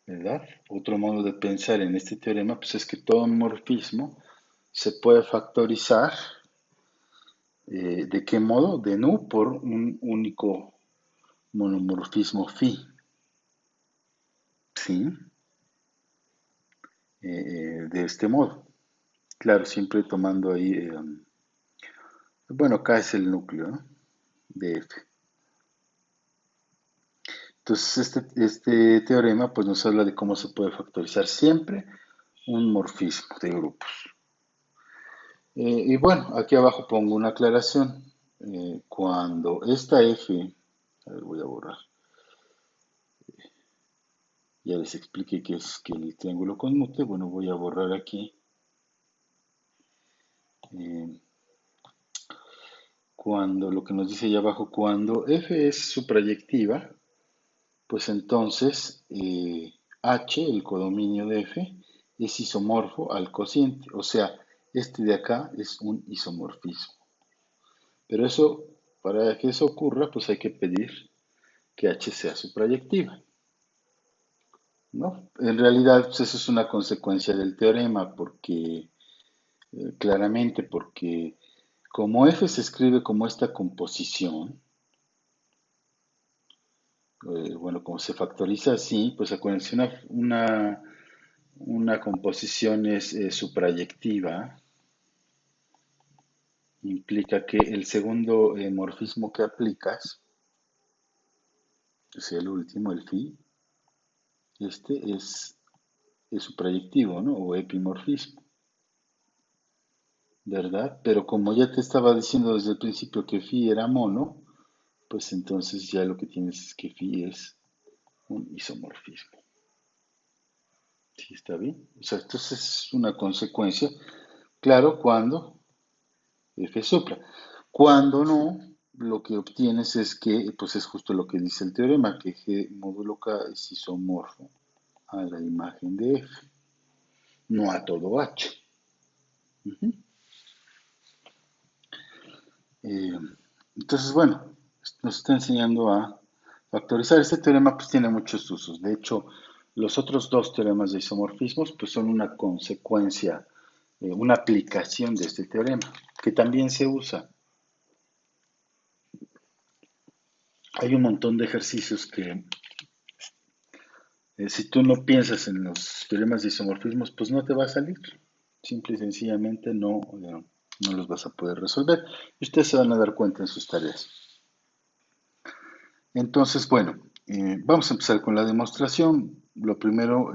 ¿verdad? Otro modo de pensar en este teorema pues es que todo morfismo se puede factorizar. ¿De qué modo? De nu por un único monomorfismo phi, ¿sí? De este modo. Claro, siempre tomando ahí, bueno, acá es el núcleo, ¿no? De f. Entonces, este teorema pues nos habla de cómo se puede factorizar siempre un morfismo de grupos. Y bueno, aquí abajo pongo una aclaración. Cuando esta f, a ver, voy a borrar, ya les expliqué que es que el triángulo conmute, bueno, voy a borrar aquí. eh, Cuando lo que nos dice allá abajo, cuando f es suprayectiva, pues entonces h, el codominio de f, es isomorfo al cociente. O sea, este de acá es un isomorfismo. Pero eso, para que eso ocurra, pues hay que pedir que h sea suprayectiva, ¿no? En realidad, pues eso es una consecuencia del teorema, porque claramente, porque como f se escribe como esta composición, bueno, como se factoriza así, pues acuérdense, una composición es suprayectiva, implica que el segundo morfismo que aplicas, o sea, el último, el phi, este es suprayectivo, ¿no? O epimorfismo, ¿verdad? Pero como ya te estaba diciendo desde el principio que phi era mono, pues entonces ya lo que tienes es que phi es un isomorfismo. ¿Sí está bien? O sea, entonces es una consecuencia, claro, cuando f supra. Cuando no, lo que obtienes es que, pues es justo lo que dice el teorema, que G módulo K es isomorfo a la imagen de F, no a todo H. Ujú. Eh, entonces, bueno, nos está enseñando a factorizar. Este teorema pues tiene muchos usos. De hecho, los otros dos teoremas de isomorfismos pues son una consecuencia, una aplicación de este teorema, que también se usa. Hay un montón de ejercicios que si tú no piensas en los teoremas de isomorfismos, pues no te va a salir. Simple y sencillamente no los vas a poder resolver. Y ustedes se van a dar cuenta en sus tareas. Entonces, bueno, vamos a empezar con la demostración. Lo primero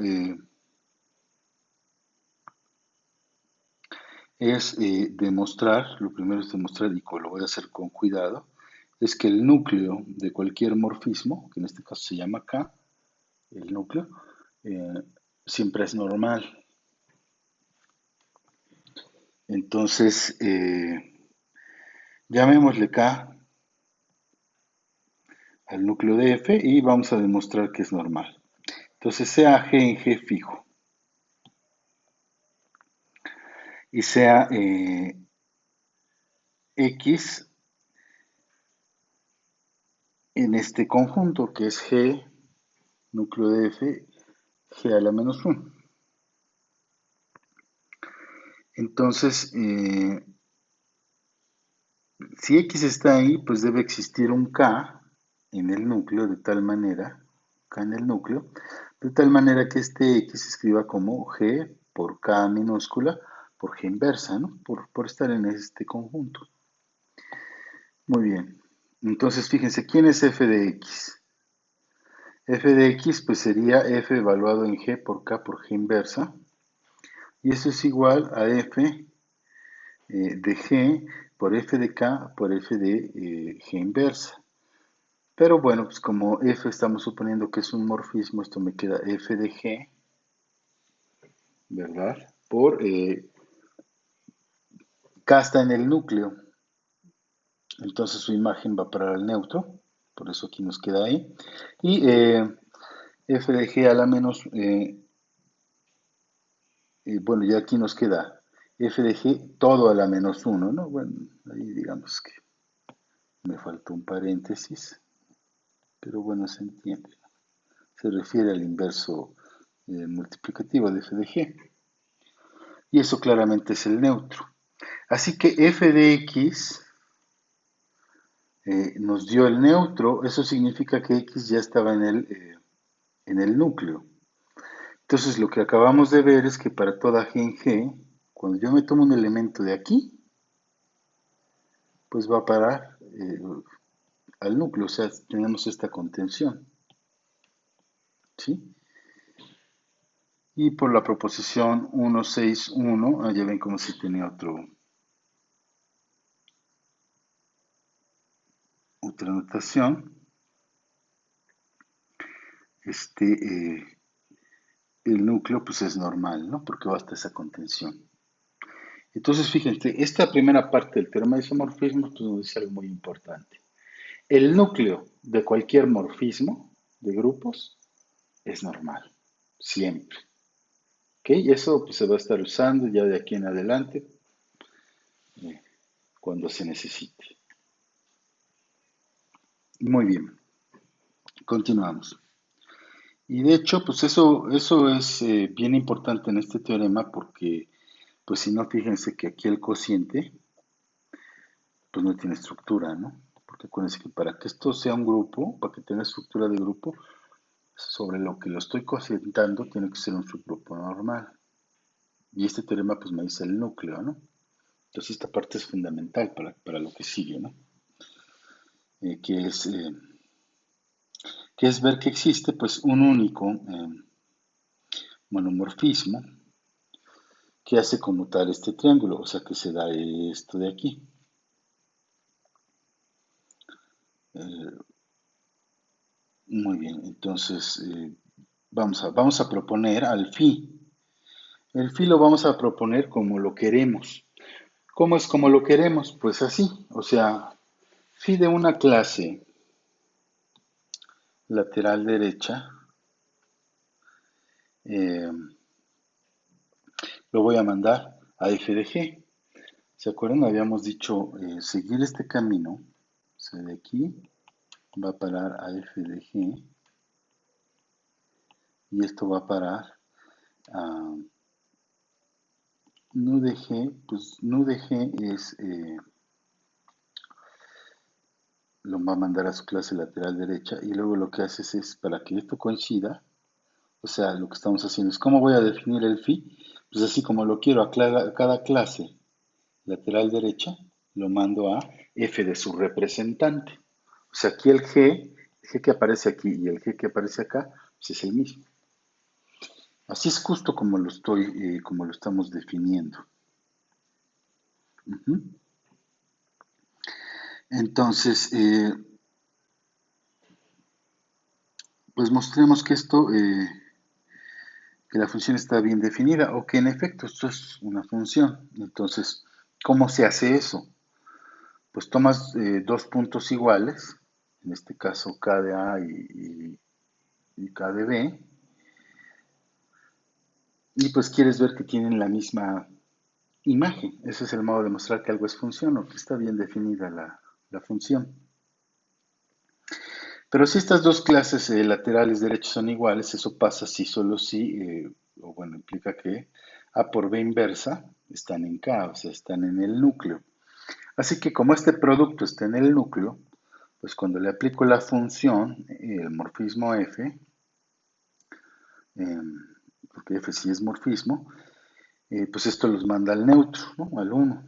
es demostrar, lo primero es demostrar, y lo voy a hacer con cuidado, es que el núcleo de cualquier morfismo, que en este caso se llama K, el núcleo, eh, siempre es normal. Entonces, llamémosle K al núcleo de F y vamos a demostrar que es normal. Entonces, sea G en G fijo y sea X en este conjunto que es G, núcleo de F, G a la menos 1. Entonces, si X está ahí, pues debe existir un K en el núcleo de tal manera, K en el núcleo, de tal manera que este X se escriba como G por K minúscula por G inversa, ¿no? Por estar en este conjunto. Muy bien. Entonces, fíjense, ¿quién es f de x? F de x, pues sería f evaluado en g por k por g inversa. Y eso es igual a f de g por f de k por f de g inversa. Pero bueno, pues como f estamos suponiendo que es un morfismo, esto me queda f de g, ¿verdad? Por K está en el núcleo, entonces su imagen va para el neutro, por eso aquí nos queda ahí. Y f de g a la menos, bueno, ya aquí nos queda f de g todo a la menos 1, ¿no? Bueno, ahí digamos que me faltó un paréntesis, pero bueno, se entiende. Se refiere al inverso multiplicativo de f de g. Y eso claramente es el neutro. Así que f de x nos dio el neutro, eso significa que x ya estaba en el núcleo. Entonces lo que acabamos de ver es que para toda g en g, cuando yo me tomo un elemento de aquí, pues va a parar al núcleo, o sea, tenemos esta contención, ¿sí? Y por la proposición 161, ya ven como si tenía otra notación, el núcleo pues es normal, ¿no? Porque va hasta esa contención. Entonces, fíjense, esta primera parte del teorema de isomorfismo pues, nos dice algo muy importante. El núcleo de cualquier morfismo de grupos es normal, siempre. ¿Ok? Y eso pues, se va a estar usando ya de aquí en adelante eh, cuando se necesite. Muy bien, continuamos. Y de hecho, pues eso es bien importante en este teorema porque, pues si no, fíjense que aquí el cociente, pues no tiene estructura, ¿no? Porque acuérdense que para que esto sea un grupo, para que tenga estructura de grupo, sobre lo que lo estoy cocientando tiene que ser un subgrupo normal. Y este teorema pues me dice el núcleo, ¿no? Entonces esta parte es fundamental para lo que sigue, ¿no? Eh, que, es, eh, que es ver que existe pues un único monomorfismo que hace conmutar este triángulo, o sea que se da esto de aquí. Eh, Muy bien, entonces vamos a proponer al phi. El phi lo vamos a proponer como lo queremos. ¿Cómo es como lo queremos? Pues así, o sea, phi de una clase lateral derecha, eh, lo voy a mandar a f de g. ¿Se acuerdan? Habíamos dicho seguir este camino, o sea, de aquí va a parar a f de g y esto va a parar a nu de g, pues nu de g es, lo va a mandar a su clase lateral derecha y luego lo que haces es, para que esto coincida, o sea, lo que estamos haciendo es, ¿cómo voy a definir el phi? Pues así como lo quiero a cada clase lateral derecha, lo mando a f de su representante. O sea, aquí el g que aparece aquí y el g que aparece acá, pues es el mismo. Así es justo como lo estamos definiendo. Ujú. Entonces, pues mostremos que que la función está bien definida o que en efecto esto es una función. Entonces, ¿cómo se hace eso? Pues tomas dos puntos iguales, en este caso K de A y K de B, y pues quieres ver que tienen la misma imagen. Ese es el modo de mostrar que algo es función o que está bien definida la función. Pero si estas dos clases laterales derechos son iguales, eso pasa si solo si, o bueno, implica que A por B inversa están en K, o sea, están en el núcleo. Así que como este producto está en el núcleo, pues cuando le aplico la función, el morfismo f, eh, porque f sí es morfismo, pues esto los manda al neutro, ¿no? Al 1.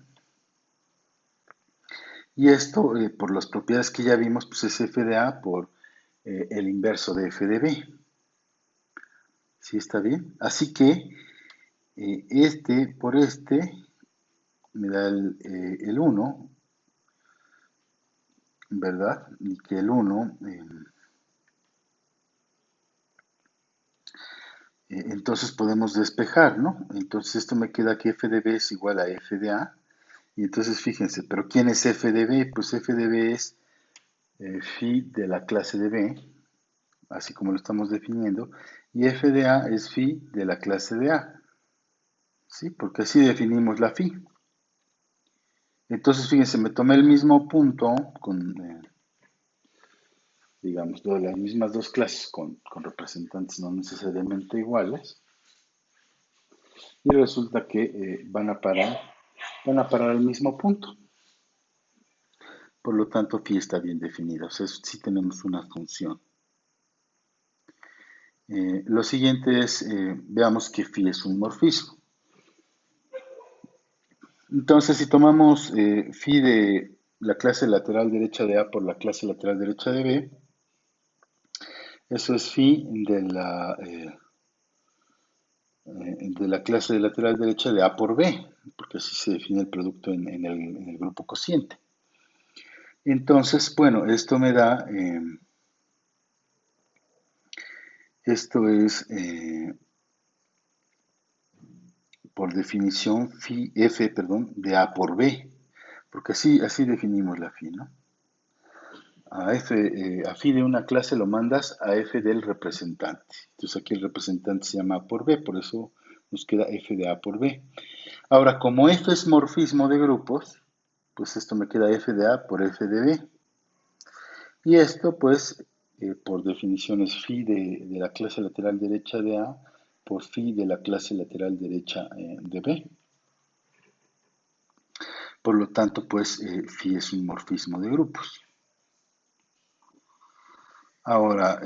Y esto, por las propiedades que ya vimos, pues es f de A por el inverso de f de B. ¿Sí está bien? Así que este por este me da el 1, ¿verdad? Y que el 1, entonces podemos despejar, ¿no? Entonces esto me queda que f de b es igual a f de a, Y entonces fíjense, ¿pero quién es f de b? Pues f de b es phi de la clase de b, así como lo estamos definiendo, y f de a es phi de la clase de a, ¿sí? Porque así definimos la phi. Entonces, fíjense, me tomé el mismo punto con, digamos, las mismas dos clases con representantes no necesariamente iguales, y resulta que van a parar al mismo punto. Por lo tanto, phi está bien definida, o sea, sí tenemos una función. Lo siguiente es, veamos que phi es un morfismo. Entonces, si tomamos phi de la clase lateral derecha de A por la clase lateral derecha de B, eso es phi de la clase lateral derecha de A por B, porque así se define el producto en el grupo cociente. Entonces, bueno, esto me da, esto es, por definición, f, perdón, de A por B, porque así definimos la phi, ¿no? A phi de una clase lo mandas a f del representante. Entonces aquí el representante se llama A por B, por eso nos queda f de A por B. Ahora, como f es morfismo de grupos, pues esto me queda f de A por f de B. Y esto, pues, por definición es phi de la clase lateral derecha de A por phi de la clase lateral derecha de B. Por lo tanto, pues, phi es un morfismo de grupos. Ahora,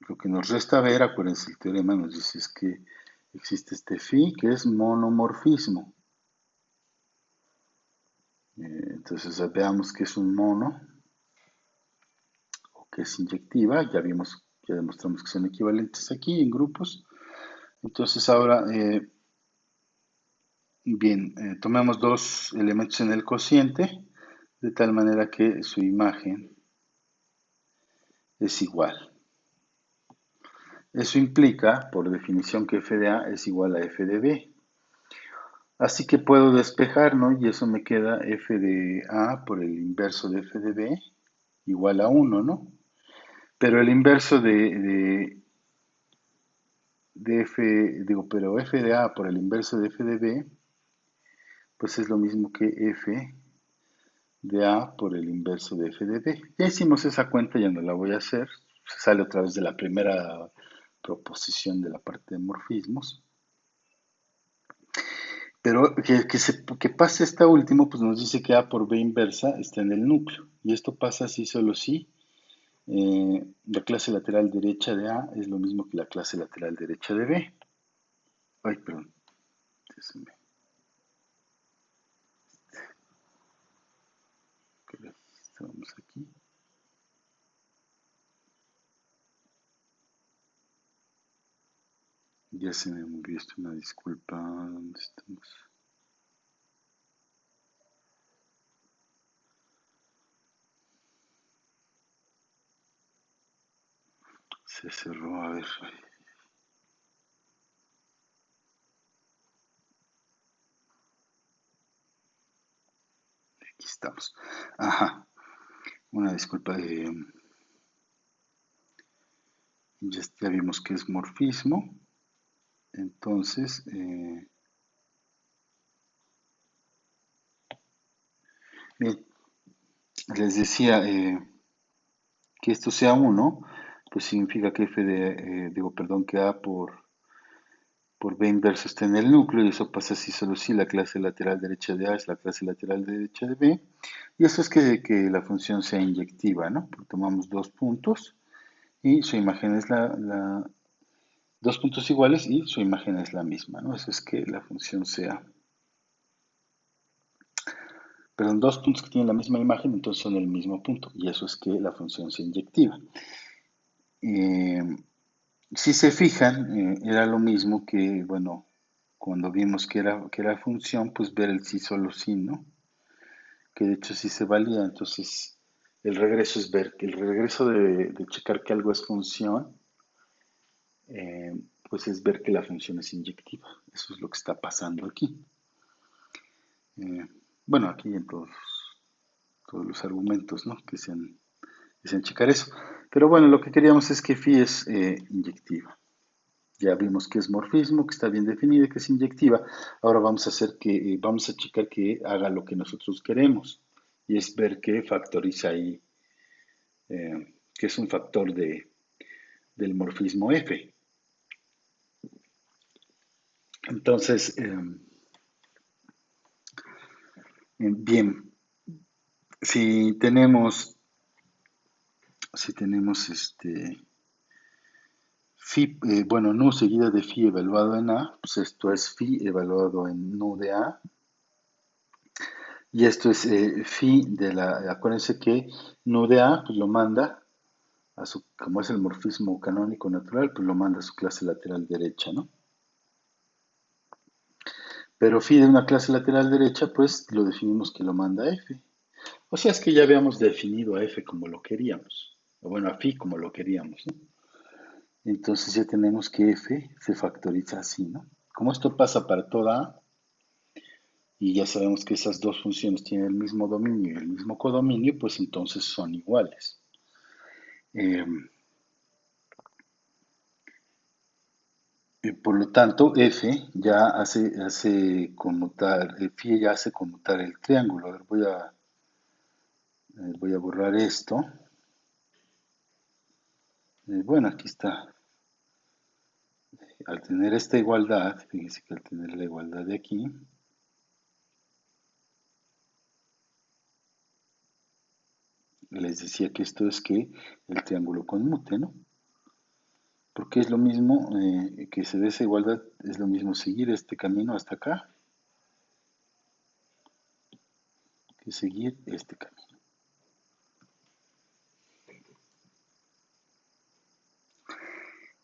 lo que nos resta ver, acuérdense, el teorema nos dice es que existe este phi que es monomorfismo. Entonces, veamos que es un mono o que es inyectiva. Ya demostramos que son equivalentes aquí en grupos. Entonces, ahora, bien, tomemos dos elementos en el cociente de tal manera que su imagen es igual. Eso implica, por definición, que f de A es igual a f de B. Así que puedo despejar, ¿no? Y eso me queda f de A por el inverso de f de B igual a 1, ¿no? Pero el inverso de f, digo, pero f de A por el inverso de f de B, pues es lo mismo que f de A por el inverso de f de B. Ya hicimos esa cuenta, ya no la voy a hacer. Se sale otra vez de la primera proposición de la parte de morfismos. Pero que pase esta última, pues nos dice que A por B inversa está en el núcleo. Y esto pasa si solo si la clase lateral derecha de A es lo mismo que la clase lateral derecha de B. Ay, perdón. Estamos aquí. Ya se me movió esto, una disculpa. ¿Dónde estamos? Se cerró, a ver. Aquí estamos. Ajá. Una disculpa. Ya vimos que es morfismo. Entonces, bien, les decía que esto sea 1, pues significa que que A por B inverso está en el núcleo, y eso pasa si solo si la clase lateral derecha de A es la clase lateral derecha de B, y eso es que la función sea inyectiva, ¿no? Porque tomamos dos puntos y su imagen es dos puntos iguales y su imagen es la misma, ¿no? Eso es que la función sea, perdón, dos puntos que tienen la misma imagen, entonces son el mismo punto, y eso es que la función sea inyectiva. Eh, si se fijan, era lo mismo que, bueno, cuando vimos que era función, pues ver el sí solo sí, ¿no? Que de hecho sí se valía. Entonces, el regreso es ver, que el regreso de checar que algo es función, eh, pues es ver que la función es inyectiva. Eso es lo que está pasando aquí. Bueno, aquí en todos los argumentos, ¿no? Que sean checar eso. Pero bueno, lo que queríamos es que phi es inyectiva. Ya vimos que es morfismo, que está bien definido y que es inyectiva. Ahora vamos a hacer vamos a checar que haga lo que nosotros queremos. Y es ver qué factoriza ahí, que es un factor del morfismo F. Entonces, bien, si tenemos, phi, bueno, nu seguida de phi evaluado en A, pues esto es phi evaluado en nu de A. Y esto es phi acuérdense que nu de A, pues lo manda como es el morfismo canónico natural, pues lo manda a su clase lateral derecha, ¿no? Pero phi de una clase lateral derecha, pues lo definimos que lo manda a F. O sea, es que ya habíamos definido a F como lo queríamos. O bueno, a phi como lo queríamos, ¿no? Entonces ya tenemos que F se factoriza así, ¿no? Como esto pasa para toda A, y ya sabemos que esas dos funciones tienen el mismo dominio y el mismo codominio, pues entonces son iguales. Eh, por lo tanto, F ya hace conmutar, Phi ya hace conmutar el triángulo. A ver, voy a borrar esto. Bueno, aquí está. Al tener esta igualdad, fíjense que al tener la igualdad de aquí, les decía que esto es que el triángulo conmute, ¿no? Porque es lo mismo que se dé esa igualdad, es lo mismo seguir este camino hasta acá que seguir este camino.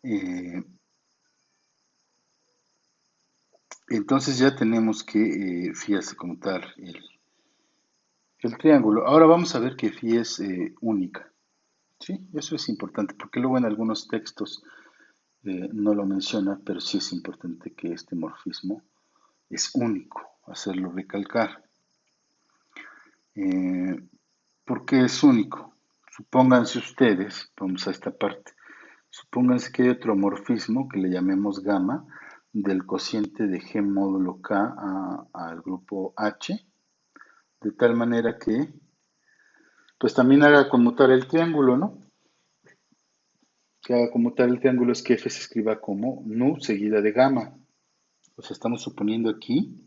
Eh, entonces ya tenemos que phi hace conmutar el triángulo. Ahora vamos a ver que phi es única. ¿Sí? Eso es importante porque luego en algunos textos no lo menciona, pero sí es importante que este morfismo es único, hacerlo recalcar. Eh, ¿Por qué es único? Supónganse ustedes, vamos a esta parte, supónganse que hay otro morfismo que le llamemos gamma del cociente de G módulo K al grupo H, de tal manera que pues también haga conmutar el triángulo, ¿no? Que haga conmutar el triángulo es que F se escriba como nu seguida de gamma. O sea, estamos suponiendo aquí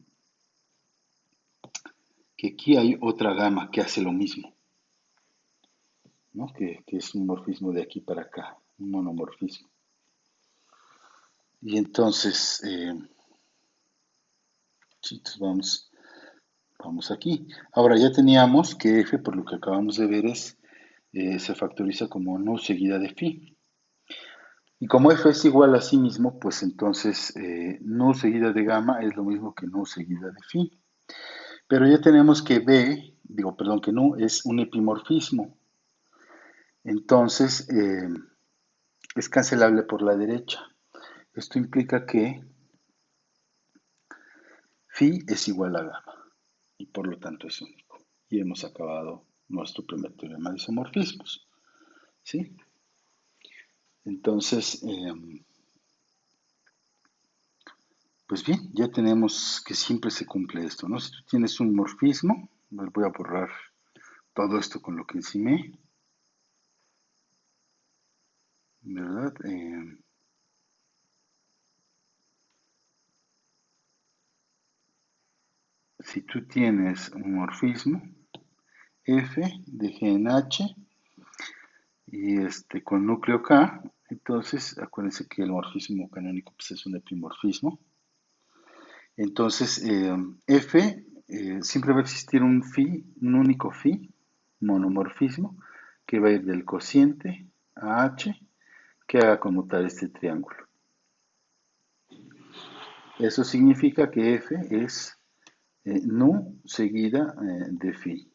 que aquí hay otra gama que hace lo mismo, ¿no? Que es un morfismo de aquí para acá, un monomorfismo. Y entonces, sí, entonces vamos aquí. Ahora ya teníamos que F, por lo que acabamos de ver, se factoriza como nu seguida de phi. Y como F es igual a sí mismo, pues entonces nu seguida de gamma es lo mismo que nu seguida de phi. Pero ya tenemos que que nu es un epimorfismo. Entonces, es cancelable por la derecha. Esto implica que phi es igual a gamma y por lo tanto es único. Y hemos acabado nuestro primer teorema de isomorfismos. ¿Sí? Entonces, pues bien, ya tenemos que siempre se cumple esto, ¿no? Si tú tienes un morfismo, voy a borrar todo esto con lo que encimé, ¿verdad? Si tú tienes un morfismo, F de G en H y con núcleo K, entonces acuérdense que el morfismo canónico pues, es un epimorfismo. Entonces, F siempre va a existir un phi, un único phi, monomorfismo, que va a ir del cociente a H, que haga conmutar este triángulo. Eso significa que F es nu seguida de phi.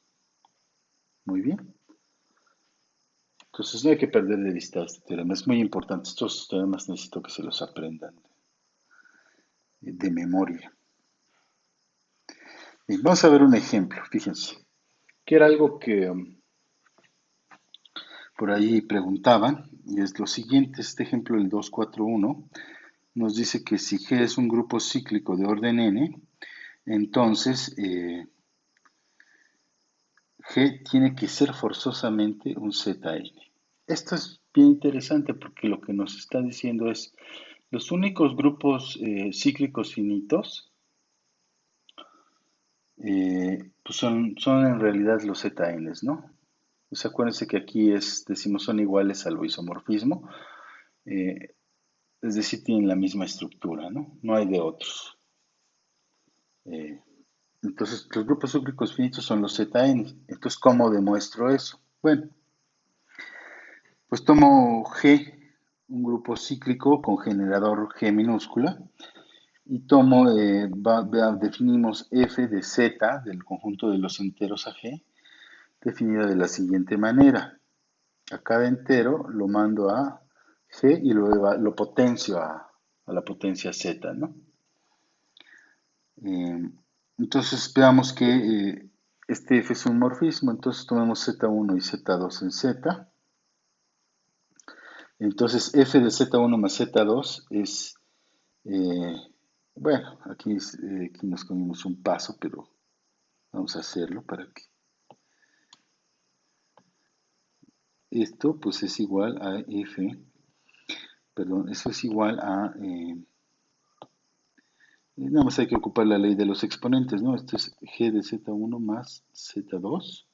Muy bien. Entonces no hay que perder de vista este teorema. Es muy importante. Estos teoremas necesito que se los aprendan de memoria. Bien, vamos a ver un ejemplo, fíjense, que era algo que por ahí preguntaban, y es lo siguiente, este ejemplo del 241 nos dice que si G es un grupo cíclico de orden n, entonces G tiene que ser forzosamente un Zn. Esto es bien interesante porque lo que nos está diciendo es los únicos grupos cíclicos finitos pues son en realidad los Zns, ¿no? Pues acuérdense que aquí decimos son iguales al isomorfismo, eh, es decir, tienen la misma estructura, ¿no? No hay de otros. Eh, entonces, los grupos cíclicos finitos son los Zn. Entonces, ¿cómo demuestro eso? Bueno, pues tomo G, un grupo cíclico con generador G minúscula, y tomo, definimos f de z del conjunto de los enteros a G, definida de la siguiente manera. A cada entero lo mando a G y lo potencio a la potencia Z, ¿no? Eh, entonces veamos que este F es un morfismo, entonces tomemos Z1 y Z2 en Z. Entonces F de Z1 más Z2 es, eh, bueno, aquí nos comimos un paso, pero vamos a hacerlo para que esto pues es igual a F, perdón, eso es igual a nada más hay que ocupar la ley de los exponentes, ¿no? Esto es G de Z1 más Z2,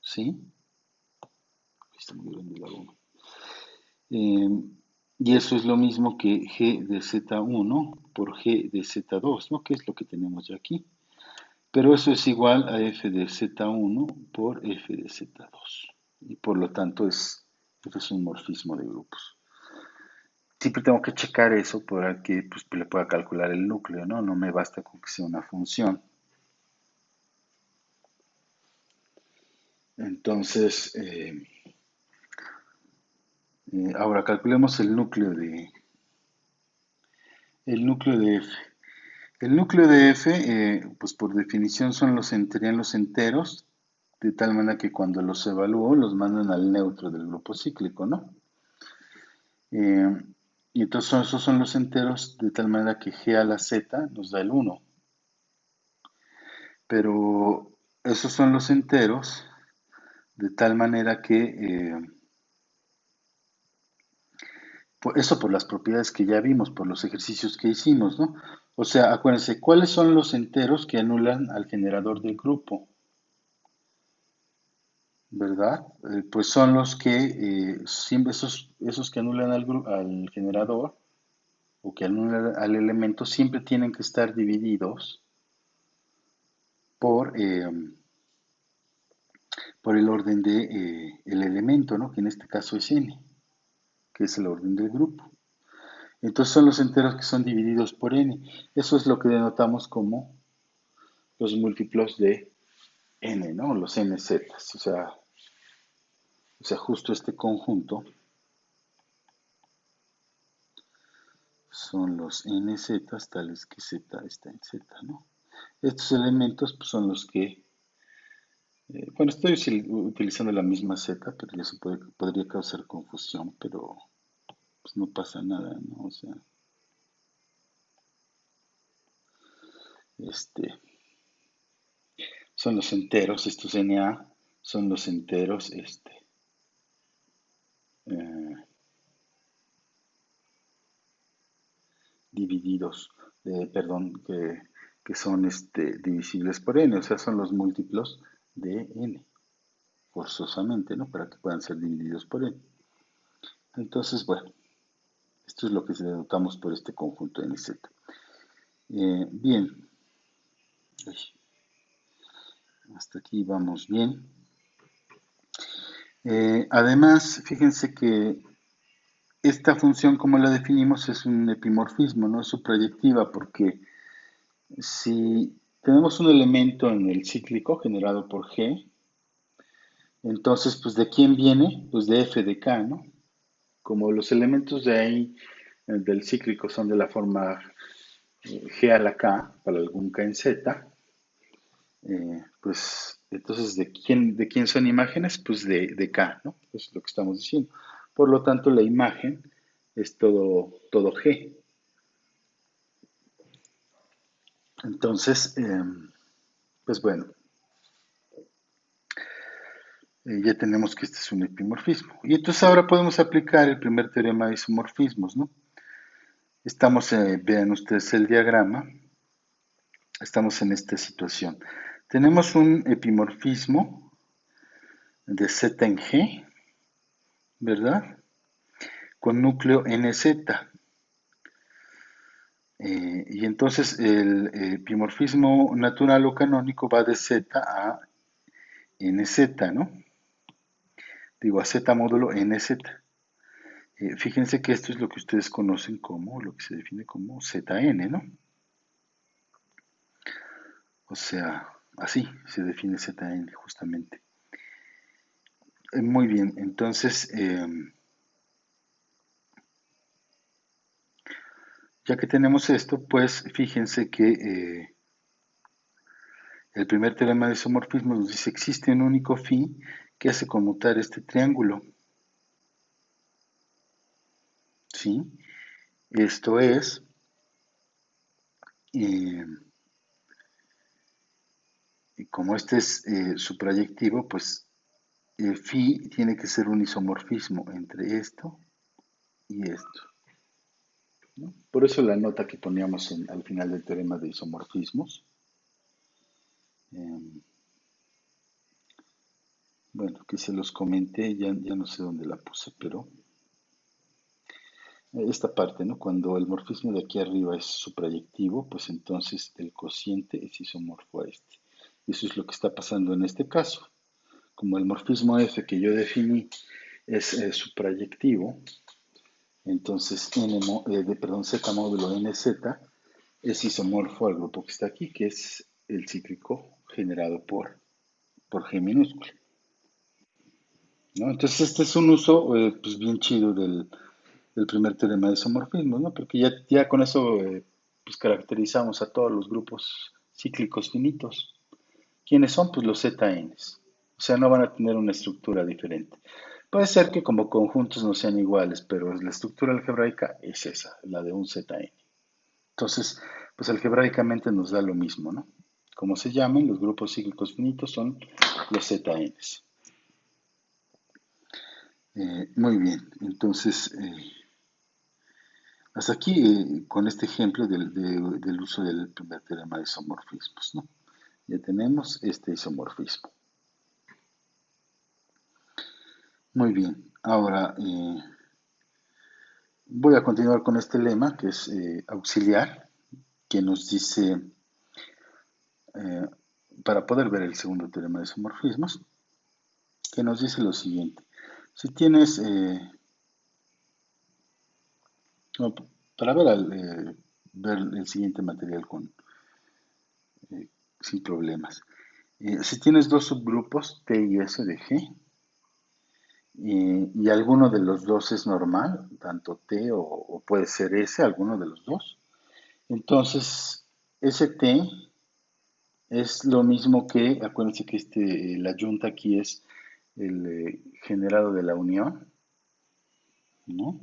¿sí? Está muy grande la goma. Eh, y eso es lo mismo que G de Z1 por G de Z2, ¿no? Que es lo que tenemos ya aquí. Pero eso es igual a F de Z1 por F de Z2. Y por lo tanto F es un morfismo de grupos. Siempre tengo que checar eso para que pues, le pueda calcular el núcleo, ¿no? No me basta con que sea una función. Entonces, ahora calculemos el núcleo de F. El núcleo de F, pues por definición serían los enteros, de tal manera que cuando los evalúo los mandan al neutro del grupo cíclico, ¿no? Eh, y entonces esos son los enteros de tal manera que G a la Z nos da el 1. Pero esos son los enteros de tal manera que eso por las propiedades que ya vimos, por los ejercicios que hicimos, ¿no? O sea, acuérdense, ¿cuáles son los enteros que anulan al generador del grupo? ¿Verdad? Pues son los que, siempre esos que anulan al generador o que anulan al elemento, siempre tienen que estar divididos por, por el orden de el elemento, ¿no? Que en este caso es n, que es el orden del grupo. Entonces son los enteros que son divididos por n. Eso es lo que denotamos como los múltiplos de n, ¿no? Los nz. O sea, justo este conjunto son los nz tales que z está en z, ¿no? Estos elementos pues, son los que, bueno, estoy utilizando la misma z, pero eso podría causar confusión, pero pues no pasa nada, ¿no? O sea, este, son los enteros, estos Na, son los enteros, eh, divididos, perdón, que son divisibles por n, o sea, son los múltiplos de n, forzosamente, ¿no? Para que puedan ser divididos por n. Entonces, bueno, esto es lo que denotamos por este conjunto nz. Bien, hasta aquí vamos bien. Además, fíjense que esta función, como la definimos, es un epimorfismo, no es su proyectiva, porque si tenemos un elemento en el cíclico generado por G, entonces, pues, ¿de quién viene? Pues de F de K, ¿no? Como los elementos de ahí, del cíclico, son de la forma G a la K para algún K en Z, pues entonces ¿de quién son imágenes? Pues de K, ¿no? Eso es lo que estamos diciendo. Por lo tanto, la imagen es todo G. Entonces, pues bueno, ya tenemos que este es un epimorfismo. Y entonces ahora podemos aplicar el primer teorema de isomorfismos, ¿no? Estamos, vean ustedes el diagrama, estamos en esta situación. Tenemos un epimorfismo de Z en G, ¿verdad? Con núcleo NZ. Y entonces el epimorfismo natural o canónico va de Z a NZ, ¿no? Digo, a Z módulo NZ. Fíjense que esto es lo que ustedes conocen como, lo que se define como ZN, ¿no? O sea, así se define ZN justamente. Muy bien, entonces, ya que tenemos esto, pues fíjense que el primer teorema de isomorfismo nos dice existe un único phi que hace conmutar este triángulo, ¿sí? Esto es, eh, como este es su proyectivo, pues phi tiene que ser un isomorfismo entre esto y esto, ¿no? Por eso la nota que poníamos al final del teorema de isomorfismos. Eh, bueno, que se los comenté, ya no sé dónde la puse, pero esta parte, ¿no? Cuando el morfismo de aquí arriba es suprayectivo, pues entonces el cociente es isomorfo a este. Y eso es lo que está pasando en este caso. Como el morfismo F que yo definí es suprayectivo, entonces Z módulo NZ es isomorfo al grupo que está aquí, que es el cíclico generado por G minúsculo, ¿no? Entonces este es un uso pues bien chido del primer teorema de isomorfismo, ¿no? Porque ya con eso pues caracterizamos a todos los grupos cíclicos finitos. ¿Quiénes son? Pues los ZNs. O sea, no van a tener una estructura diferente. Puede ser que como conjuntos no sean iguales, pero la estructura algebraica es esa, la de un ZN. Entonces, pues algebraicamente nos da lo mismo, ¿no? Como se llaman, los grupos cíclicos finitos son los ZNs. Muy bien, entonces, hasta aquí con este ejemplo del uso del primer teorema de isomorfismos, ¿no? Ya tenemos este isomorfismo. Muy bien, ahora voy a continuar con este lema que es auxiliar, que nos dice, eh, para poder ver el segundo teorema de isomorfismos, que nos dice lo siguiente. Si tienes, no, para ver el siguiente material sin problemas. Si tienes dos subgrupos, T y S de G, y alguno de los dos es normal, tanto T o puede ser S, alguno de los dos. Entonces, ST es lo mismo que, acuérdense que la yunta aquí es el generado de la unión, ¿no?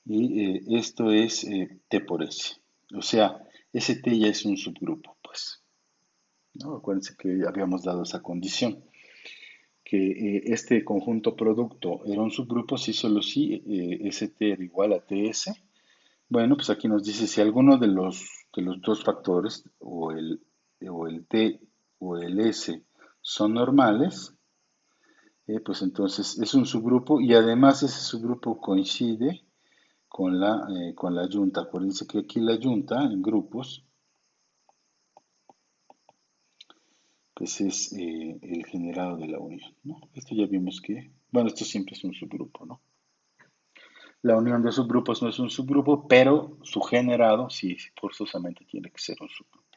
Y esto es T por S. O sea, ST ya es un subgrupo, pues, ¿no? Acuérdense que habíamos dado esa condición, que este conjunto producto era un subgrupo si solo si ST era igual a TS. Bueno, pues aquí nos dice si alguno de los dos factores, o el T o el S, son normales, pues entonces es un subgrupo y además ese subgrupo coincide con la yunta. Acuérdense que aquí la yunta en grupos, pues es el generado de la unión, ¿no? Esto ya vimos que, bueno, esto siempre es un subgrupo, ¿no? La unión de subgrupos no es un subgrupo, pero su generado sí forzosamente tiene que ser un subgrupo.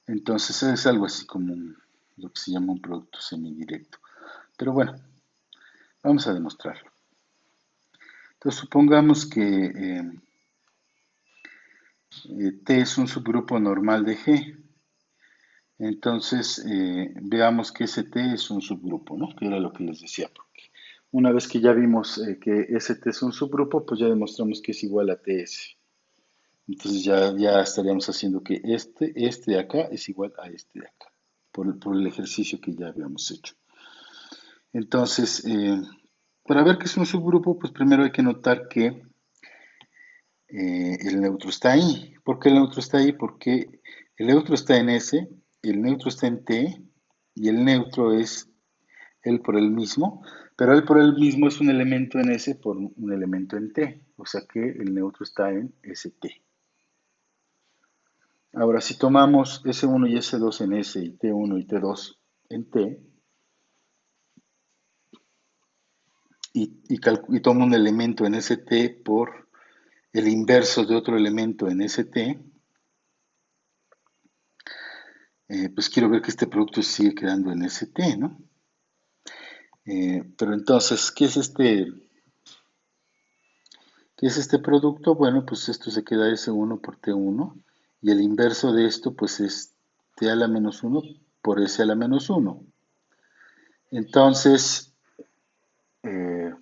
Entonces es algo así como lo que se llama un producto semidirecto. Pero bueno, vamos a demostrarlo. Entonces supongamos que T es un subgrupo normal de G. Entonces, veamos que ST es un subgrupo, ¿no? Que era lo que les decía. Porque una vez que ya vimos que ST es un subgrupo, pues ya demostramos que es igual a TS. Entonces ya estaríamos haciendo que este de acá es igual a este de acá, por el ejercicio que ya habíamos hecho. Entonces, para ver qué es un subgrupo, pues primero hay que notar que el neutro está ahí. ¿Por qué el neutro está ahí? Porque el neutro está en S, el neutro está en T, y el neutro es él por él mismo, pero él por él mismo es un elemento en S por un elemento en T, o sea que el neutro está en ST. Ahora, si tomamos S1 y S2 en S y T1 y T2 en T, y tomo un elemento en ST por el inverso de otro elemento en ST, pues quiero ver que este producto sigue quedando en ST, ¿no? Pero entonces, ¿qué es este producto? Bueno, pues esto se queda S1 por T1 y el inverso de esto pues es T a la menos 1 por S a la menos 1. Entonces, eh,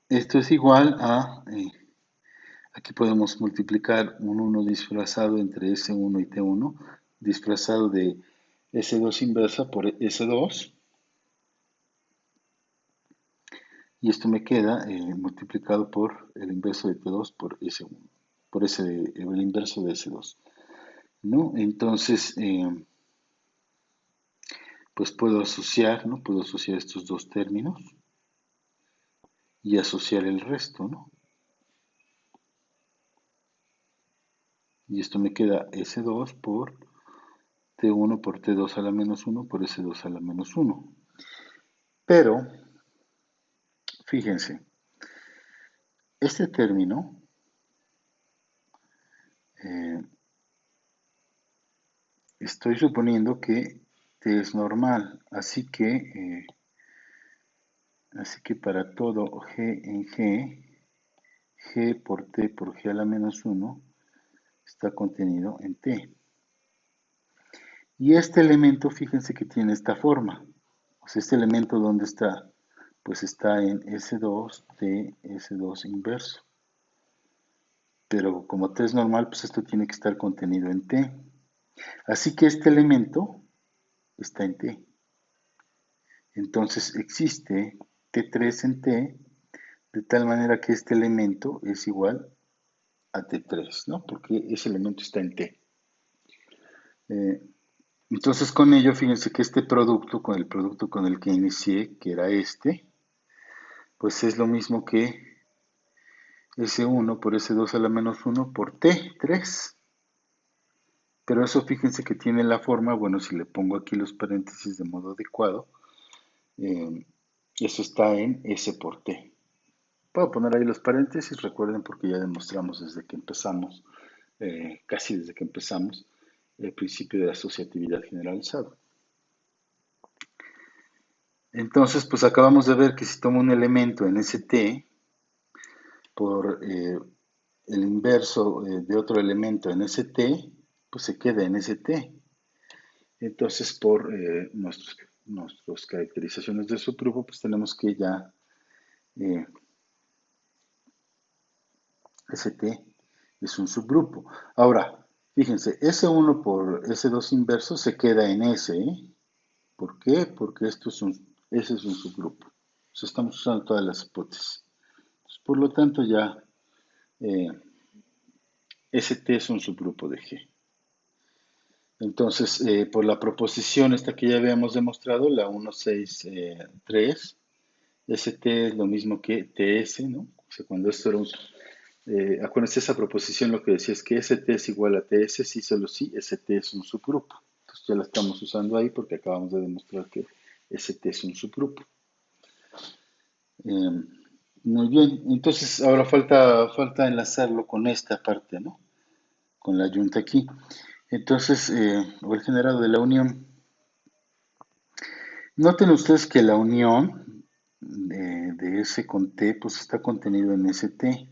esto es igual a, aquí podemos multiplicar un 1 disfrazado entre S1 y T1, disfrazado de S2 inversa por S2, y esto me queda multiplicado por el inverso de T2 por S1, por el inverso de S2, ¿no? Entonces, pues puedo asociar, ¿no? Puedo asociar estos dos términos y asociar el resto, ¿no? Y esto me queda S2 por T1 por T2 a la menos 1 por S2 a la menos 1. Pero, fíjense, este término eh, estoy suponiendo que T es normal, así que para todo G en G por T por G a la menos 1 está contenido en T. Y este elemento, fíjense que tiene esta forma. O sea, este elemento, ¿dónde está? Pues está en S2 T S2 inverso. Pero como T es normal, pues esto tiene que estar contenido en T. Así que este elemento está en T. Entonces existe T3 en T, de tal manera que este elemento es igual a T3, ¿no? Porque ese elemento está en T. Eh, entonces con ello, fíjense que este producto, con el producto con el que inicié, que era este, pues es lo mismo que S1 por S2 a la menos 1 por T3. Pero eso fíjense que tiene la forma, bueno, si le pongo aquí los paréntesis de modo adecuado, eh, eso está en S por T. Puedo poner ahí los paréntesis, recuerden porque ya demostramos desde que empezamos, casi desde que empezamos, el principio de la asociatividad generalizada. Entonces, pues acabamos de ver que si tomo un elemento en ST por el inverso de otro elemento en ST, pues se queda en ST. Entonces, por nuestras caracterizaciones de subgrupo, pues tenemos que ya eh, ST es un subgrupo. Ahora, fíjense, S1 por S2 inverso se queda en S, ¿eh? ¿Por qué? Porque ese es un subgrupo. O sea, estamos usando todas las hipótesis. Entonces, por lo tanto, ya eh, ST es un subgrupo de G. Entonces, por la proposición esta que ya habíamos demostrado, la 163, ST es lo mismo que TS, ¿no? O sea, cuando esto era acuérdense, esa proposición lo que decía es que ST es igual a TS si solo si ST es un subgrupo. Entonces ya la estamos usando ahí porque acabamos de demostrar que ST es un subgrupo. Eh, muy bien, entonces ahora falta enlazarlo con esta parte, ¿no? Con la yunta aquí. Entonces, o el generado de la unión. Noten ustedes que la unión de S con T pues está contenido en ST.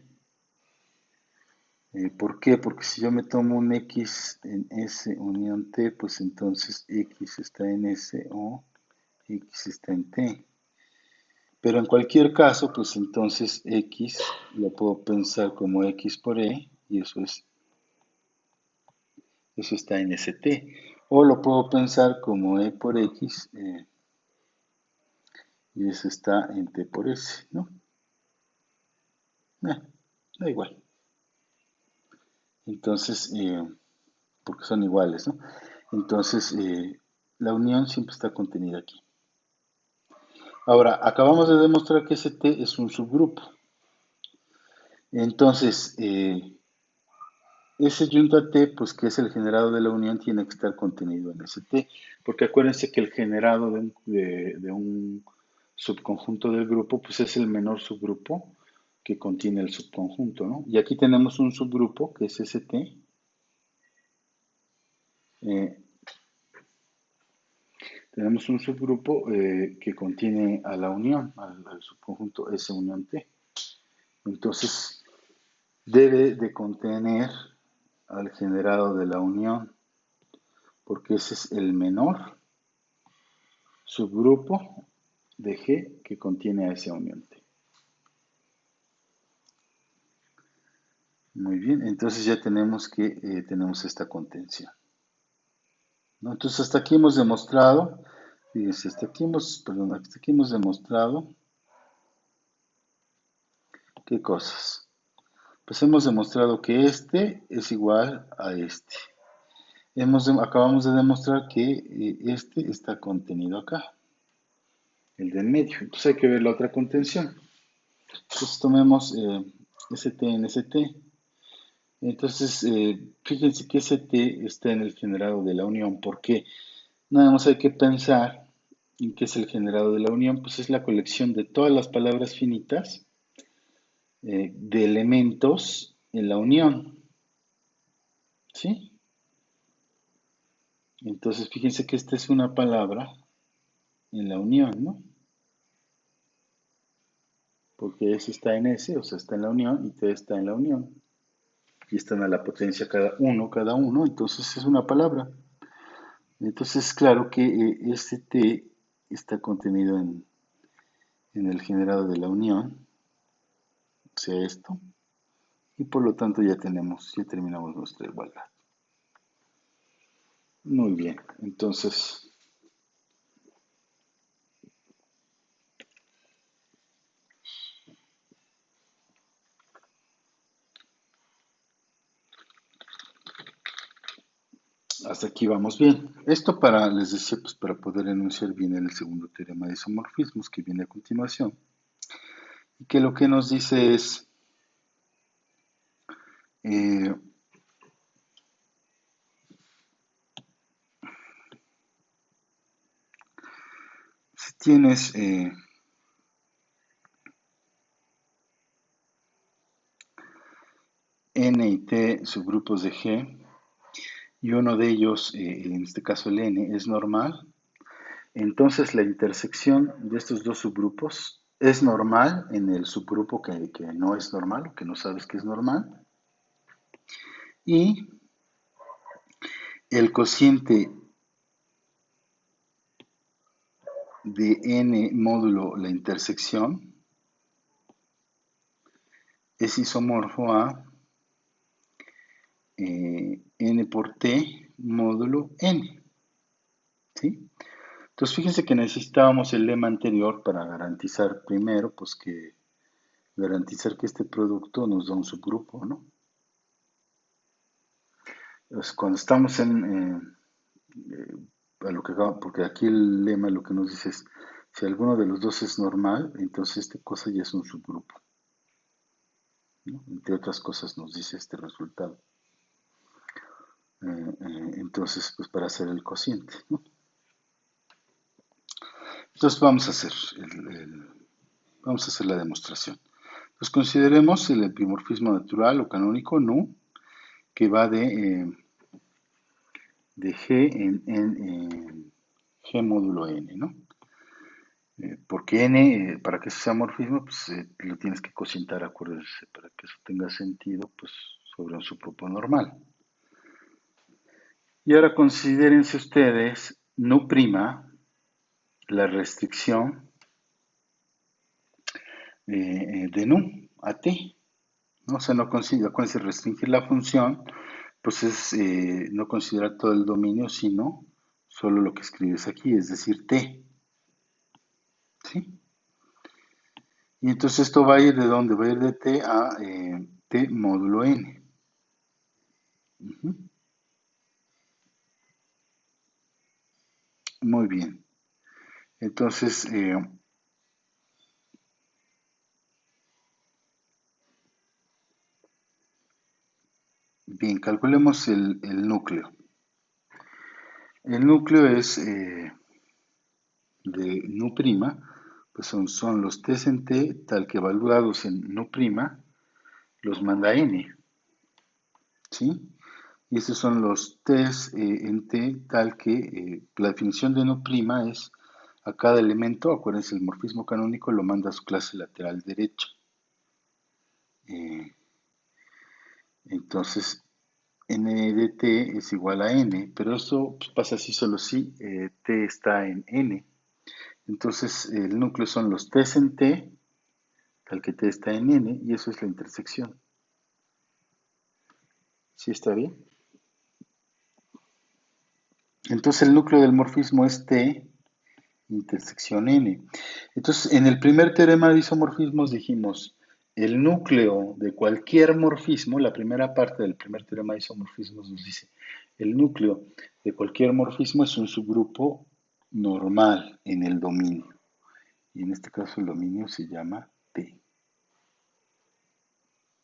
¿Por qué? Porque si yo me tomo un X en S unión T, pues entonces X está en S o X está en T. Pero en cualquier caso, pues entonces X lo puedo pensar como X por E y eso está en ST. O lo puedo pensar como E por X y eso está en T por S, ¿no? Eh, Da igual. Entonces, porque son iguales, ¿no? Entonces, la unión siempre está contenida aquí. Ahora, acabamos de demostrar que ST es un subgrupo. Entonces, ese junta T, pues que es el generado de la unión, tiene que estar contenido en ST, porque acuérdense que el generado de un subconjunto del grupo, pues es el menor subgrupo que contiene el subconjunto, ¿no? Y aquí tenemos un subgrupo que es ST. eh, Tenemos un subgrupo que contiene a la unión, al subconjunto S unión T. Entonces, debe de contener al generado de la unión, porque ese es el menor subgrupo de G que contiene a esa unión T. Muy bien, entonces ya tenemos que tenemos esta contención, ¿no? Entonces hasta aquí hemos demostrado, fíjense, hasta aquí hemos demostrado qué cosas. Pues hemos demostrado que este es igual a este. Acabamos de demostrar que este está contenido acá, el del medio. Entonces hay que ver la otra contención. Entonces tomemos ST en ST. Entonces, fíjense que ST está en el generado de la unión. ¿Por qué? Nada más hay que pensar en qué es el generado de la unión. Pues es la colección de todas las palabras finitas de elementos en la unión. ¿Sí? Entonces, fíjense que esta es una palabra en la unión, ¿no? Porque S está en S, o sea, está en la unión, y T está en la unión. Y están a la potencia cada uno, entonces es una palabra. Entonces, claro que este T está contenido en el generado de la unión, o sea, esto, y por lo tanto ya terminamos nuestra igualdad. Muy bien, entonces, hasta aquí vamos bien. Esto les decía, pues para poder enunciar bien el segundo teorema de isomorfismos que viene a continuación, y que lo que nos dice es, eh, si tienes N y T subgrupos de G, y uno de ellos, en este caso el N, es normal, entonces la intersección de estos dos subgrupos es normal en el subgrupo que no es normal, o que no sabes que es normal, y el cociente de N módulo la intersección es isomorfo a N por T módulo N, ¿sí? Entonces fíjense que necesitábamos el lema anterior para garantizar primero, pues garantizar que este producto nos da un subgrupo, ¿no? Entonces, cuando estamos porque aquí el lema lo que nos dice es, si alguno de los dos es normal, entonces esta cosa ya es un subgrupo, ¿no? Entre otras cosas nos dice este resultado. Entonces, pues para hacer el cociente, ¿no? Entonces vamos a hacer la demostración. Pues consideremos el epimorfismo natural o canónico nu, que va de G en G módulo N, ¿no? Porque N, para que eso sea morfismo, pues lo tienes que cocientar, acuérdense, para que eso tenga sentido, pues sobre un subgrupo normal. Y ahora considérense ustedes nu' la restricción de nu a t, ¿no? O sea, no considera, cuando se restringir la función, pues es no considerar todo el dominio, sino solo lo que escribes aquí, es decir, t. ¿Sí? Y entonces esto va a ir de dónde? Va a ir de t a t módulo n. Ujú. Muy bien. Entonces, bien, calculemos el núcleo. El núcleo es de nu', pues son los t's en t, tal que evaluados en nu', los manda n, ¿sí? Y estos son los t's en t, tal que la definición de nu' es a cada elemento, acuérdense, el morfismo canónico lo manda a su clase lateral derecha. Entonces, n de t es igual a n, pero esto pues, pasa así solo si t está en n. Entonces, el núcleo son los t's en t, tal que t está en n, y eso es la intersección. ¿Sí está bien? Entonces, el núcleo del morfismo es t intersección n. Entonces, en el primer teorema de isomorfismos dijimos, el núcleo de cualquier morfismo, la primera parte del primer teorema de isomorfismos nos dice, el núcleo de cualquier morfismo es un subgrupo normal en el dominio. Y en este caso el dominio se llama T.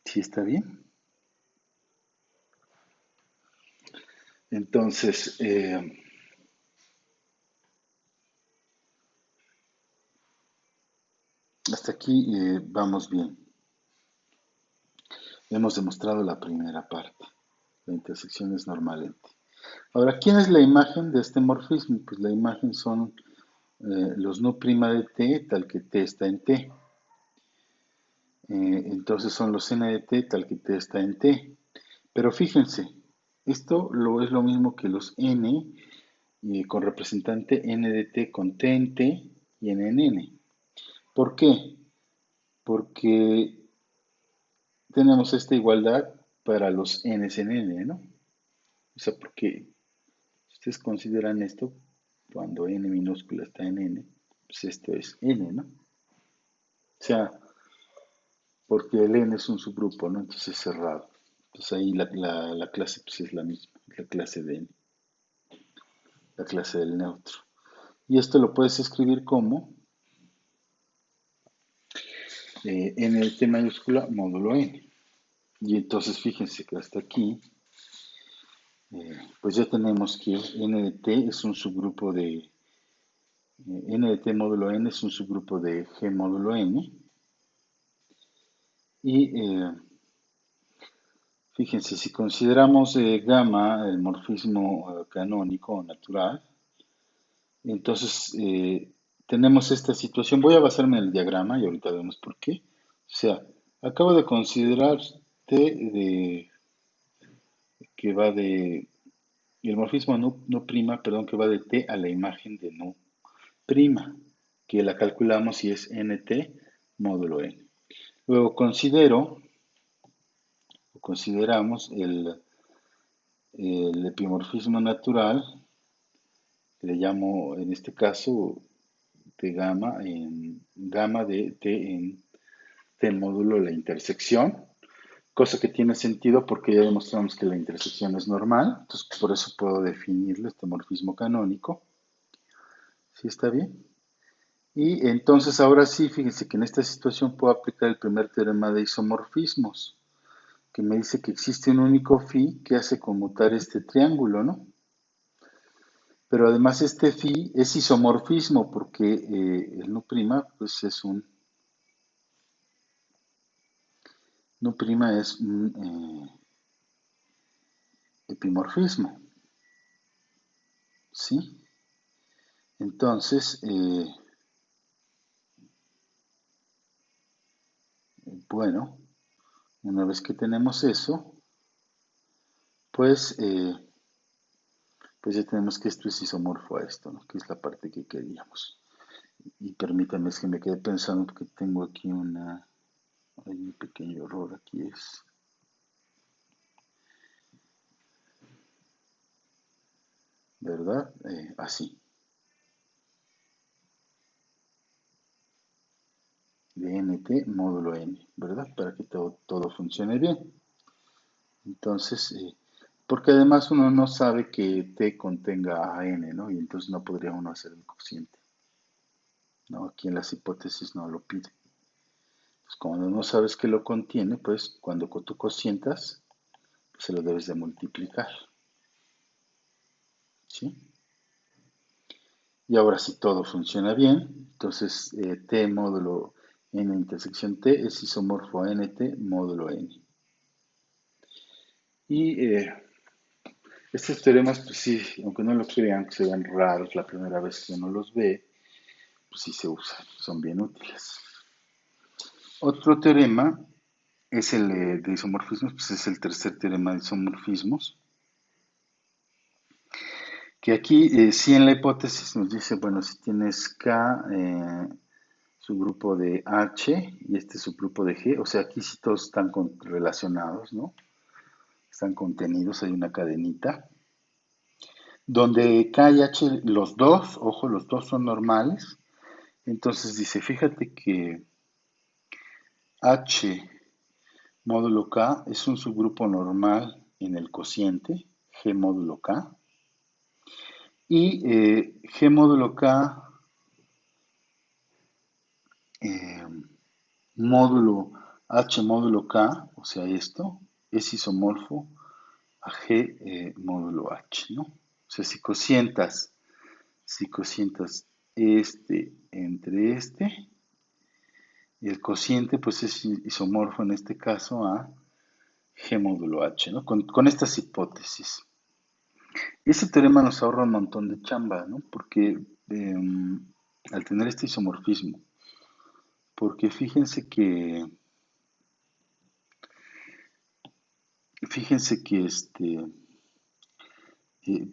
¿Sí está bien? Entonces, hasta aquí vamos bien. Hemos demostrado la primera parte. La intersección es normal en T. Ahora, ¿quién es la imagen de este morfismo? Pues la imagen son los nu' de T, tal que T está en T. Entonces son los n de T, tal que T está en T. Pero fíjense, esto es lo mismo que los n con representante n de T con T en T y n en n. ¿Por qué? Porque tenemos esta igualdad para los n en n, ¿no? O sea, porque si ustedes consideran esto, cuando n minúscula está en n, pues esto es n, ¿no? O sea, porque el n es un subgrupo, ¿no? Entonces es cerrado. Entonces ahí la clase pues es la misma, la clase de n, la clase del neutro. Y esto lo puedes escribir como n de t mayúscula módulo n. Y entonces fíjense que hasta aquí, pues ya tenemos que n de t es un subgrupo de, n de t módulo n es un subgrupo de g módulo n. Y fíjense, si consideramos gamma el morfismo canónico o natural, entonces tenemos esta situación. Voy a basarme en el diagrama y ahorita vemos por qué. O sea, acabo de considerar t de que va de, el morfismo nu', perdón, que va de t a la imagen de nu', que la calculamos y es nt módulo n. Luego consideramos el epimorfismo natural, que le llamo en este caso de gamma de t en t módulo la intersección, cosa que tiene sentido porque ya demostramos que la intersección es normal, entonces por eso puedo definirle este morfismo canónico. ¿Sí está bien? Y entonces ahora sí, fíjense que en esta situación puedo aplicar el primer teorema de isomorfismos, que me dice que existe un único phi que hace conmutar este triángulo, ¿no? Pero además este phi es isomorfismo porque el nu' pues es un epimorfismo, ¿sí? Entonces, bueno, una vez que tenemos eso, pues ya tenemos que esto es isomorfo a esto, ¿no? Que es la parte que queríamos. Y permítanme, es que me quedé pensando porque tengo aquí hay un pequeño error aquí, es, ¿verdad? Así, de nt módulo n, ¿verdad? Para que todo funcione bien. Entonces, porque además uno no sabe que t contenga a n, ¿no? Y entonces no podría uno hacer el cociente, ¿no? Aquí en las hipótesis no lo pide. Pues cuando no sabes que lo contiene, pues cuando tú cocientas, pues se lo debes de multiplicar, ¿sí? Y ahora si todo funciona bien, entonces t módulo n intersección t es isomorfo a nt módulo n. Y estos teoremas, pues sí, aunque no lo crean, que se ven raros la primera vez que uno los ve, pues sí se usan, son bien útiles. Otro teorema es el de isomorfismos, pues es el tercer teorema de isomorfismos, que aquí sí en la hipótesis nos dice, bueno, si tienes K, subgrupo de H y este subgrupo de G, o sea, aquí sí todos están relacionados, ¿no? Están contenidos, hay una cadenita, donde K y H, los dos, ojo, los dos son normales, entonces dice, fíjate que H módulo K es un subgrupo normal en el cociente, G módulo K, y G módulo K eh, módulo H módulo K, o sea esto, es isomorfo a G módulo H, ¿no? O sea, si cocientas este entre este, el cociente pues es isomorfo en este caso a G módulo H, ¿no? Con estas hipótesis. Ese teorema nos ahorra un montón de chamba, ¿no? Porque al tener este isomorfismo, porque fíjense que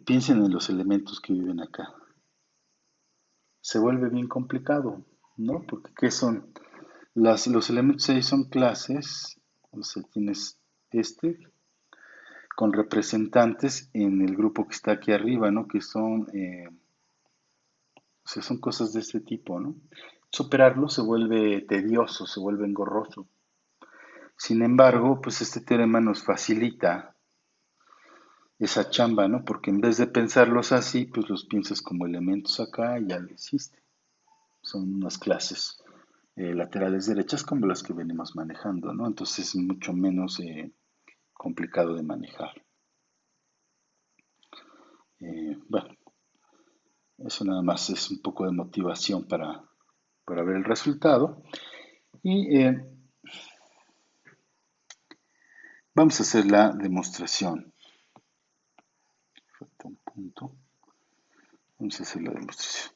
piensen en los elementos que viven acá. Se vuelve bien complicado, ¿no? Porque ¿qué son? Los elementos ahí son clases, o sea, tienes este con representantes en el grupo que está aquí arriba, ¿no? Que son, o sea, son cosas de este tipo, ¿no? Superarlo se vuelve tedioso, se vuelve engorroso. Sin embargo, pues este teorema nos facilita esa chamba, ¿no? Porque en vez de pensarlos así, pues los piensas como elementos acá y ya lo hiciste. Son unas clases laterales derechas como las que venimos manejando, ¿no? Entonces es mucho menos complicado de manejar. Bueno, eso nada más es un poco de motivación para ver el resultado. Y vamos a hacer la demostración. Falta un punto. Vamos a hacer la demostración.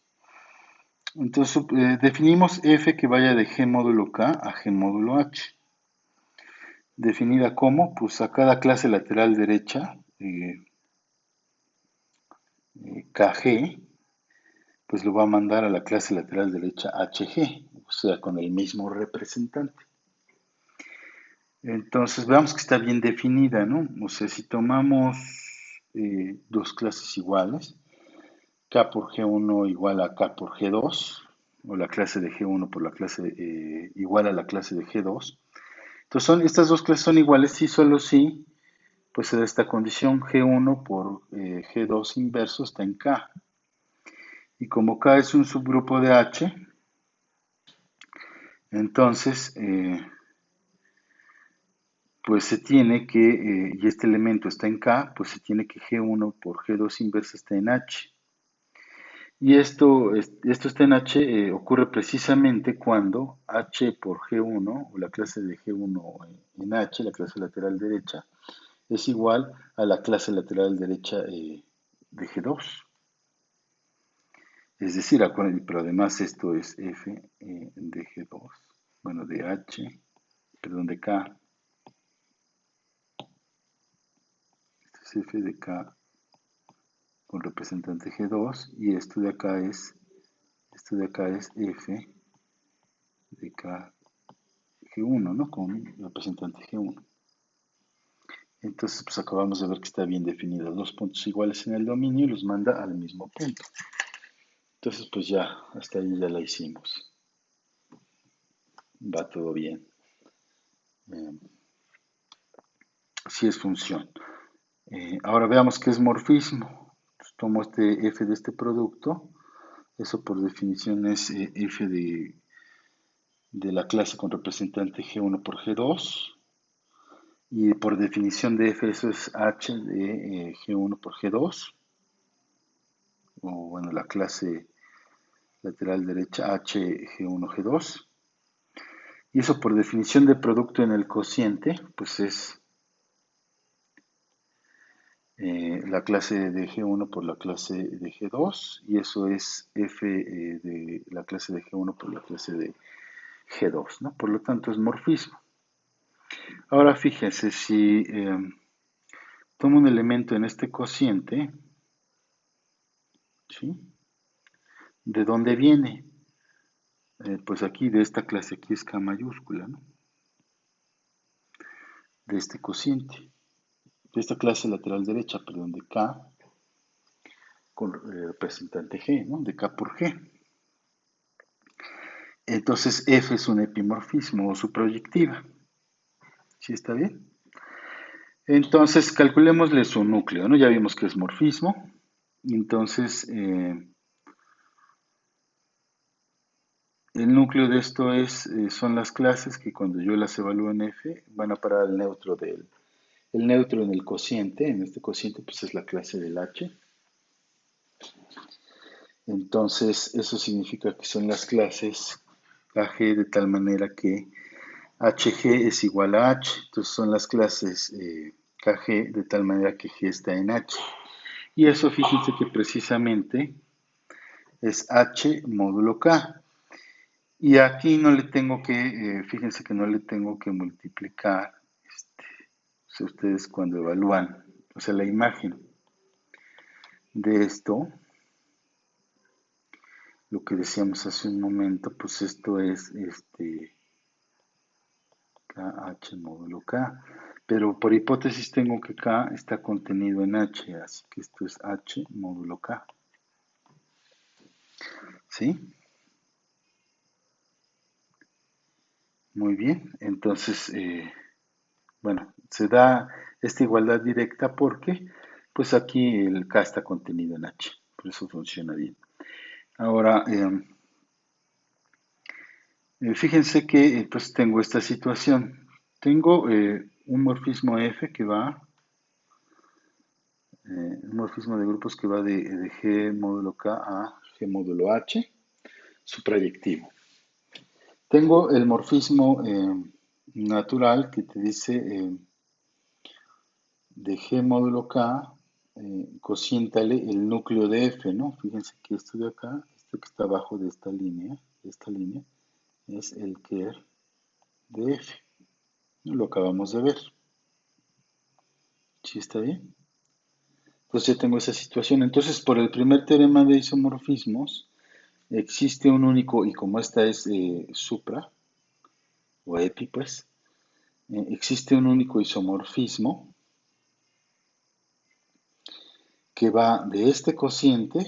Entonces definimos f que vaya de G módulo K a G módulo H. Definida como, pues a cada clase lateral derecha, KG, pues lo va a mandar a la clase lateral derecha HG, o sea, con el mismo representante. Entonces, veamos que está bien definida, ¿no? O sea, si tomamos dos clases iguales, K por G1 igual a K por G2, o la clase de G1 por la clase igual a la clase de G2. Entonces, estas dos clases son iguales si solo si, pues se da esta condición G1 por G2 inverso está en K. Y como K es un subgrupo de H, entonces, pues se tiene que, y este elemento está en K, pues se tiene que G1 por G2 inversa está en H. Y esto está en H, ocurre precisamente cuando H por G1, o la clase de G1 en H, la clase lateral derecha, es igual a la clase lateral derecha de G2. Es decir, pero además esto es F de G2, bueno, de H, perdón, de K, es f de k con representante G2 y esto de acá es f de k G1, ¿no? Con representante G1. Entonces, pues acabamos de ver que está bien definido. Dos puntos iguales en el dominio y los manda al mismo punto. Entonces, pues ya, hasta ahí ya la hicimos. Va todo bien. Si es función. Ahora veamos qué es morfismo. Pues tomo este f de este producto. Eso por definición es f de la clase con representante G1 por G2. Y por definición de f eso es h de G1 por G2. O bueno, la clase lateral derecha h G1 G2. Y eso por definición de producto en el cociente, pues es la clase de G1 por la clase de G2 y eso es f de la clase de G1 por la clase de G2, ¿no? Por lo tanto es morfismo. Ahora fíjense, si tomo un elemento en este cociente, ¿sí? ¿De dónde viene? Pues aquí de esta clase, aquí es K mayúscula, ¿no? De este cociente, de esta clase lateral derecha, perdón, de K con representante G, ¿no? De K por G. Entonces F es un epimorfismo o su proyectiva. ¿Sí está bien? Entonces calculémosle su núcleo, ¿no? Ya vimos que es morfismo. Entonces el núcleo de esto son las clases que cuando yo las evalúo en F van a parar al neutro el neutro en el cociente. En este cociente pues es la clase del H. Entonces eso significa que son las clases AG de tal manera que HG es igual a H, entonces son las clases KG de tal manera que G está en H. Y eso fíjense que precisamente es H módulo K. Y aquí no le tengo que, fíjense que no le tengo que multiplicar, o sea, ustedes cuando evalúan, o sea, la imagen de esto, lo que decíamos hace un momento, pues esto es KH módulo K. Pero por hipótesis tengo que K está contenido en H, así que esto es H módulo K. ¿Sí? Muy bien, entonces, bueno, se da esta igualdad directa porque, pues aquí el K está contenido en H, por eso funciona bien. Ahora, fíjense que entonces tengo esta situación. Tengo un morfismo F que va, un morfismo de grupos que va de G módulo K a G módulo H, su proyectivo. Tengo el morfismo natural que te dice de G módulo K, cociéntale el núcleo de F, ¿no? Fíjense que esto de acá, esto que está abajo de esta línea, es el Ker de F. Lo acabamos de ver. ¿Sí está bien? Entonces ya tengo esa situación. Entonces, por el primer teorema de isomorfismos, existe un único, y como esta es supra, o epi, pues, existe un único isomorfismo que va de este cociente,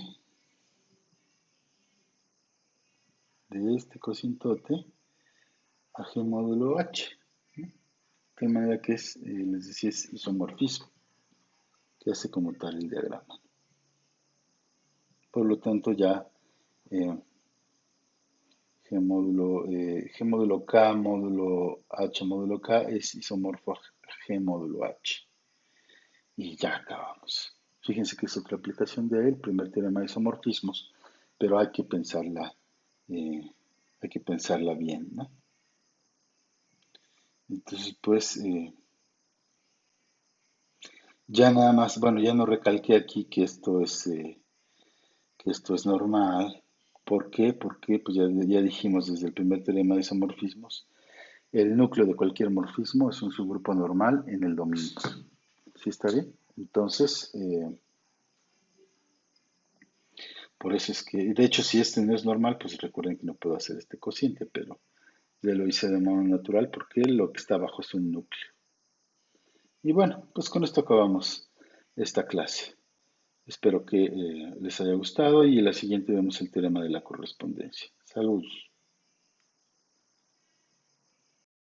a G módulo H. De manera que es, les decía, es isomorfismo, que hace como tal el diagrama. Por lo tanto, ya G módulo K módulo H módulo K es isomorfo a G módulo H. Y ya acabamos. Fíjense que es otra aplicación de el primer teorema de isomorfismos, pero hay que pensarla bien, ¿no? Entonces, pues, ya nada más, bueno, ya no recalqué aquí que esto es normal. ¿Por qué? Porque pues ya dijimos desde el primer teorema de isomorfismos, el núcleo de cualquier morfismo es un subgrupo normal en el dominio. ¿Sí está bien? Entonces, por eso es que, de hecho, si este no es normal, pues recuerden que no puedo hacer este cociente, pero ya lo hice de modo natural porque lo que está abajo es un núcleo. Y bueno, pues con esto acabamos esta clase. Espero que les haya gustado y en la siguiente vemos el teorema de la correspondencia. Saludos.